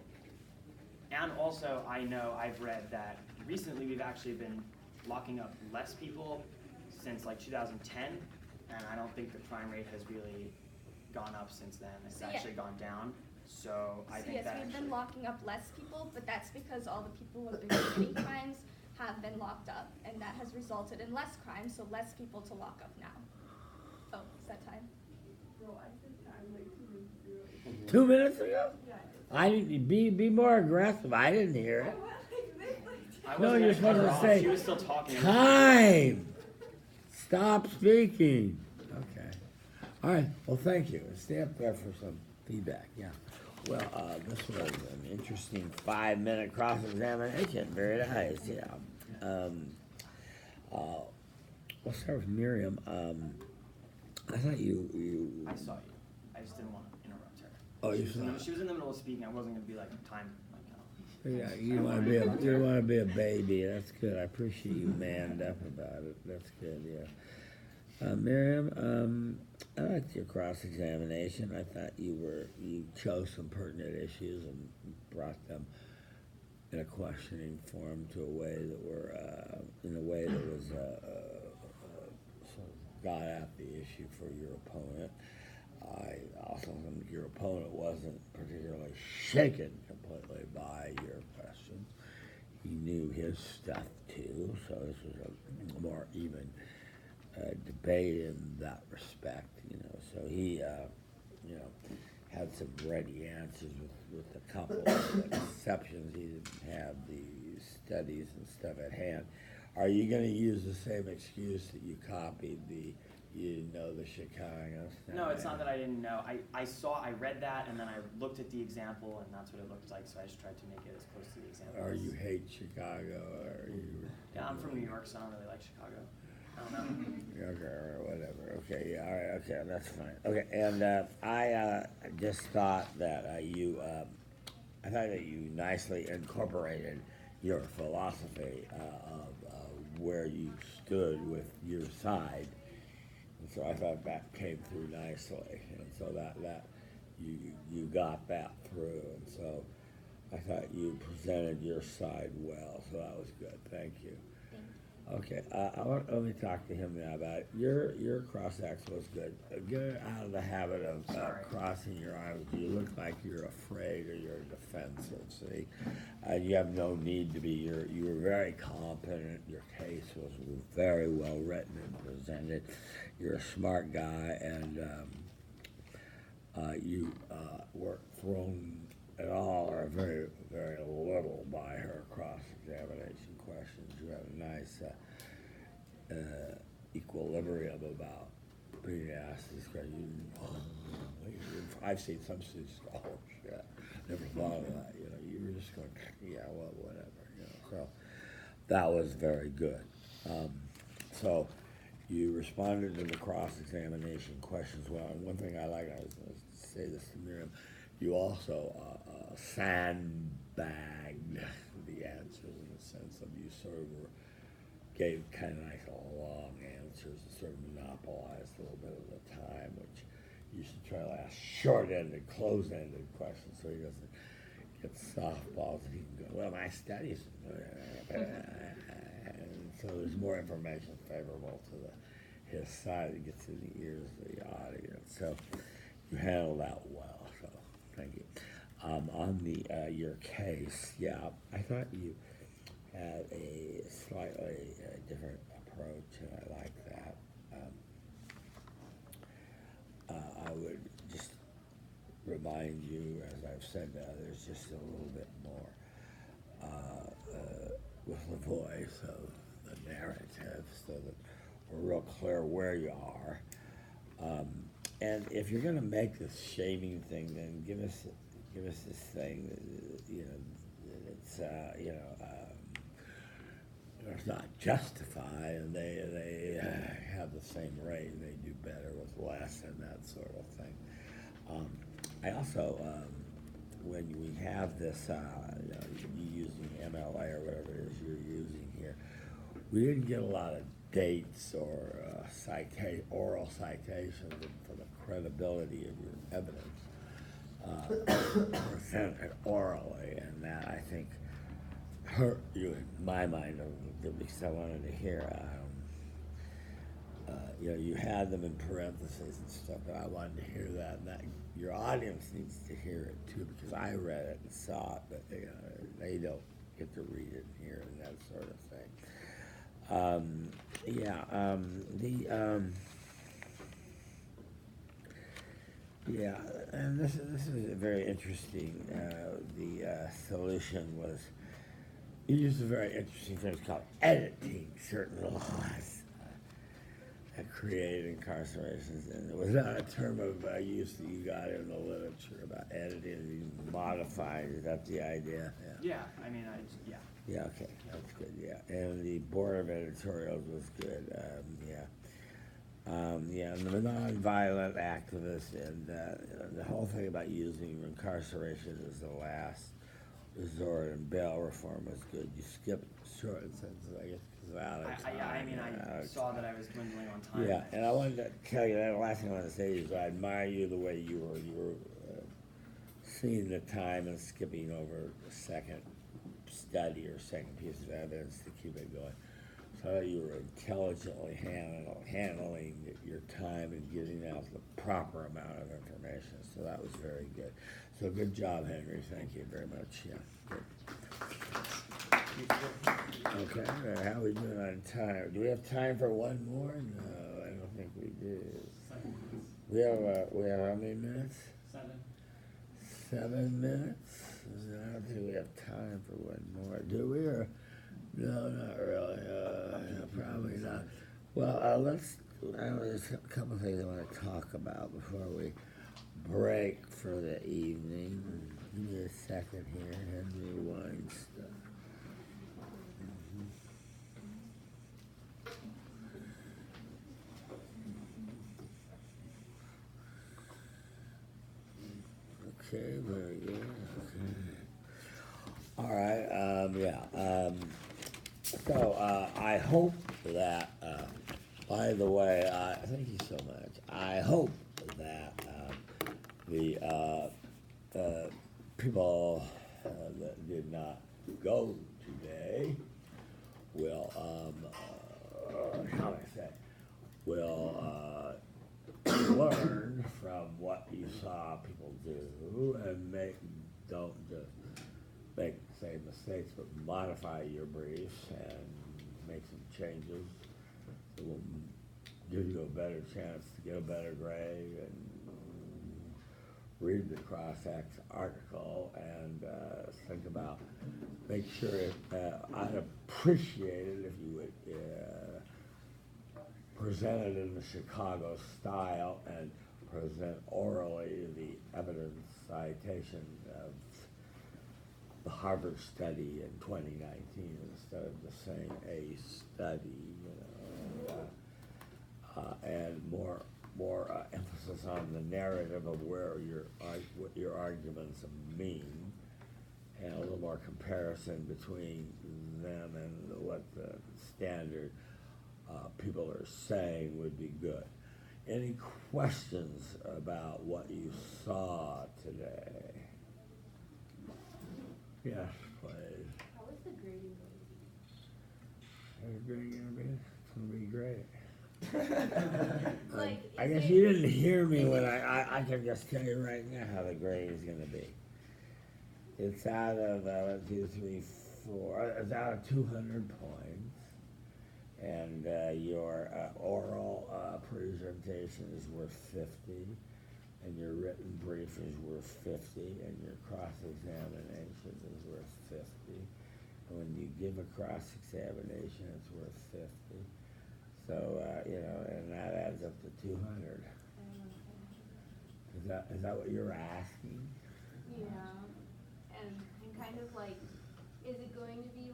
L: and also I know I've read that recently we've actually been locking up less people since like 2010, and I don't think the crime rate has really gone up since then. It's
B: So, yeah.
L: actually gone down. So I think
B: yes,
L: that
B: we've
L: actually,
B: been locking up less people, but that's because all the people who have been committing crimes have been locked up, and that has resulted in less crime, so less people to lock up now. Oh, is that time?
H: Bro, I said time like 2 minutes ago.
A: 2 minutes ago?
H: Yeah,
A: I didn't, be more aggressive. I didn't hear
H: I
A: it.
H: went like this, like
L: I
A: No,
L: wasn't
A: you're
L: gonna cut
A: supposed
L: her
A: to
L: off.
A: say,
L: She was still talking.
A: Time! Stop speaking. Okay. All right. Well, thank you. Stay up there for some feedback. Yeah. Well, this was an interesting 5-minute cross-examination. Very nice. Yeah. We'll start with Miriam. I thought you.
L: I saw you. I just didn't want to interrupt her.
A: Oh, you
L: She was in
A: saw
L: the-
A: it.
L: She was in the middle of speaking. I wasn't going to be like, time, like,
A: Yeah, you don't wanna be a baby, that's good, I appreciate you manned up about it, that's good, yeah. Miriam, I liked your cross-examination, I thought you chose some pertinent issues and brought them in a questioning form to a way that were, in a way that was, sort of got at the issue for your opponent. I also think your opponent wasn't particularly shaken completely by your questions. He knew his stuff too, so this was a more even debate in that respect, you know. So he, you know, had some ready answers with a couple of exceptions. He didn't have the studies and stuff at hand. Are you going to use the same excuse that you copied you didn't know the Chicago stuff?
L: No, it's not that I didn't know. I read that, and then I looked at the example, and that's what it looked like, so I just tried to make it as close to the example.
A: Or you hate Chicago, or you...
L: Yeah, I'm from New York, so I don't really like Chicago. I don't know.
A: Okay, or whatever. Okay, yeah, all right, okay, that's fine. Okay, and I just thought that I thought that you nicely incorporated your philosophy of where you stood with your side. And so I thought that came through nicely, and so that you got that through, and so I thought you presented your side well, so that was good. Thank you. Okay, let me talk to him now about it. Your cross-ax was good. Get out of the habit of crossing your eyes. You look like you're afraid or you're defensive, see? You have no need to be. You were very competent. Your case was very well written and presented. You're a smart guy, and you weren't thrown at all or very, very little by her cross-examination questions. You have a nice equilibrium about being asked these questions. I've seen some students go, oh shit, never thought of that. You know, you were just going, yeah, well, whatever. You know, so that was very good. So you responded to the cross-examination questions well. And one thing I like, I was going to say this to Miriam, you also sandbagged the answers in the sense of you sort of gave kind of nice long answers and sort of monopolized a little bit of the time, which you should try to ask short-ended, close-ended questions so he doesn't get softballs and he can go, well, my studies, and so there's more information favorable to his side that gets in the ears of the audience. So you handled that well, so thank you. On your case, yeah, I thought you had a slightly different approach, and I like that. I would just remind you, as I've said to others, just a little bit more with the voice of the narrative, so that we're real clear where you are. And if you're going to make this shaming thing, then give us this thing that, you know, it's it's not justified, and they have the same rate, and they do better with less, and that sort of thing. I also, when we have this, you using MLA or whatever it is you're using here, we didn't get a lot of dates or oral citations for the credibility of your evidence presented orally, and that I think hurt you in my mind, because I wanted to hear. You had them in parentheses and stuff, but I wanted to hear that, and that your audience needs to hear it too, because I read it and saw it, but they don't get to read it and hear it and that sort of thing. And this is very interesting. The solution was, you used a very interesting phrase called editing certain laws that created incarcerations, and it was not a term of use that you got in the literature about editing and modifying. Is that the idea?
L: Yeah, I mean, yeah.
A: Yeah, okay, that's good, yeah. And the Board of Editorials was good, and the nonviolent activists, and the whole thing about using incarceration as the last resort and bail reform was good. You skipped short sentences, I guess, because out of time.
L: I saw that I was dwindling on time.
A: Yeah, and I wanted to tell you that the last thing I want to say is I admire you the way you were seeing the time and skipping over the second study or second piece of evidence to keep it going. So you were intelligently handling your time and getting out the proper amount of information. So that was very good. So good job, Henry. Thank you very much. Yeah, good. Okay, how are we doing on time? Do we have time for one more? No, I don't think we do.
K: 7 minutes.
A: We have how many minutes?
K: 7.
A: 7 minutes? I don't think we have time for one more. Do we? Or no, not really. No, probably not. Well, there's a couple things I want to talk about before we break for the evening. Give me a second here. Henry Weinstock. Okay, very good. Okay. All right. So I hope that. By the way, thank you so much. I hope that the people that did not go today will, how do I say, will learn from what you saw people do and don't just make the same mistakes, but modify your briefs and make some changes. It will give you a better chance to get a better grade and read the cross-ex article and think about, make sure I'd appreciate it if you would present it in the Chicago style and present orally the evidence citation of the Harvard study in 2019 instead of the same A study, and more emphasis on the narrative of what your arguments mean, and a little more comparison between them and what the standard people are saying would be good. Any questions about what you saw today? Yes, please.
E: How was the grading going?
A: It's gonna be great.
E: Like,
A: I
E: is
A: guess
E: it-
A: you didn't hear me when I can just tell you right now how the grade is gonna be. It's out of 1, 2, 3, 4. It's out of 200 points, and your oral presentation is worth 50, and your written brief is worth 50, and your cross-examination is worth 50. And when you give a cross-examination, it's worth 50. So and that adds up to 200. Is that what you're asking?
E: Yeah, and kind of like, is it going to be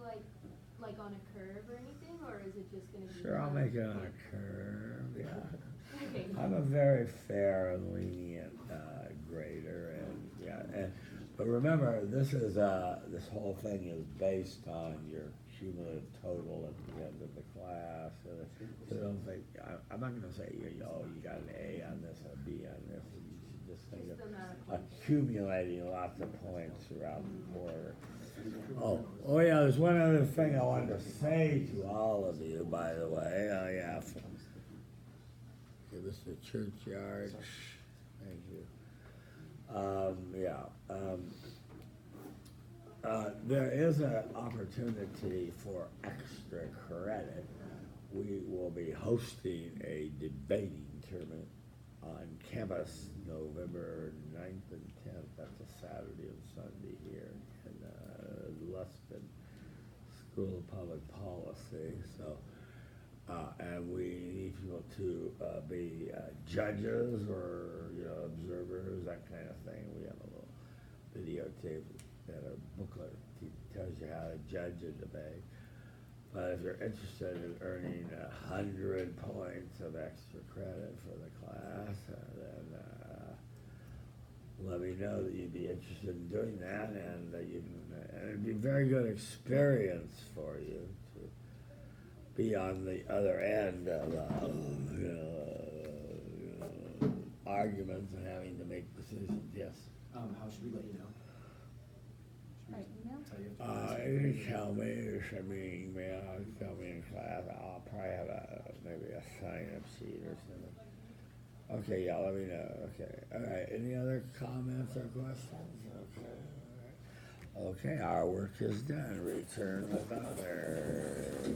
E: like on a curve or anything, or is it just going to be?
A: Sure, I'll make it on a curve. Yeah.
E: Okay.
A: I'm a very fair and lenient grader, but remember, this whole thing is based on your cumulative total at the end of the class. So don't think I'm not going to say you got an A on this or a B on this. You should just think
E: Just the amount
A: of
E: of points.
A: accumulating lots of points throughout the quarter. Oh yeah, there's one other thing I wanted to say to all of you, by the way. Okay, Mr. Churchyard, thank you. There is an opportunity for extra credit. We will be hosting a debating tournament on campus November 9th and 10th. That's a Saturday and Sunday here in Luskin School of Public Policy. So, and we need people to be judges or observers, that kind of thing. We have a little videotape and a booklet that tells you how to judge a debate. But if you're interested in earning 100 points of extra credit for the class, then let me know that you'd be interested in doing that, and that you can, and it'd be a very good experience for you to be on the other end of arguments and having to make decisions. Yes.
J: How should we let you know?
B: By email?
J: Tell you
A: You can tell me, you send me an email, tell me in class. I'll probably have maybe a sign-up sheet or something. Okay, yeah, let me know. Okay, all right. Any other comments or questions? Okay, all right. Okay, our work is done. Return with others.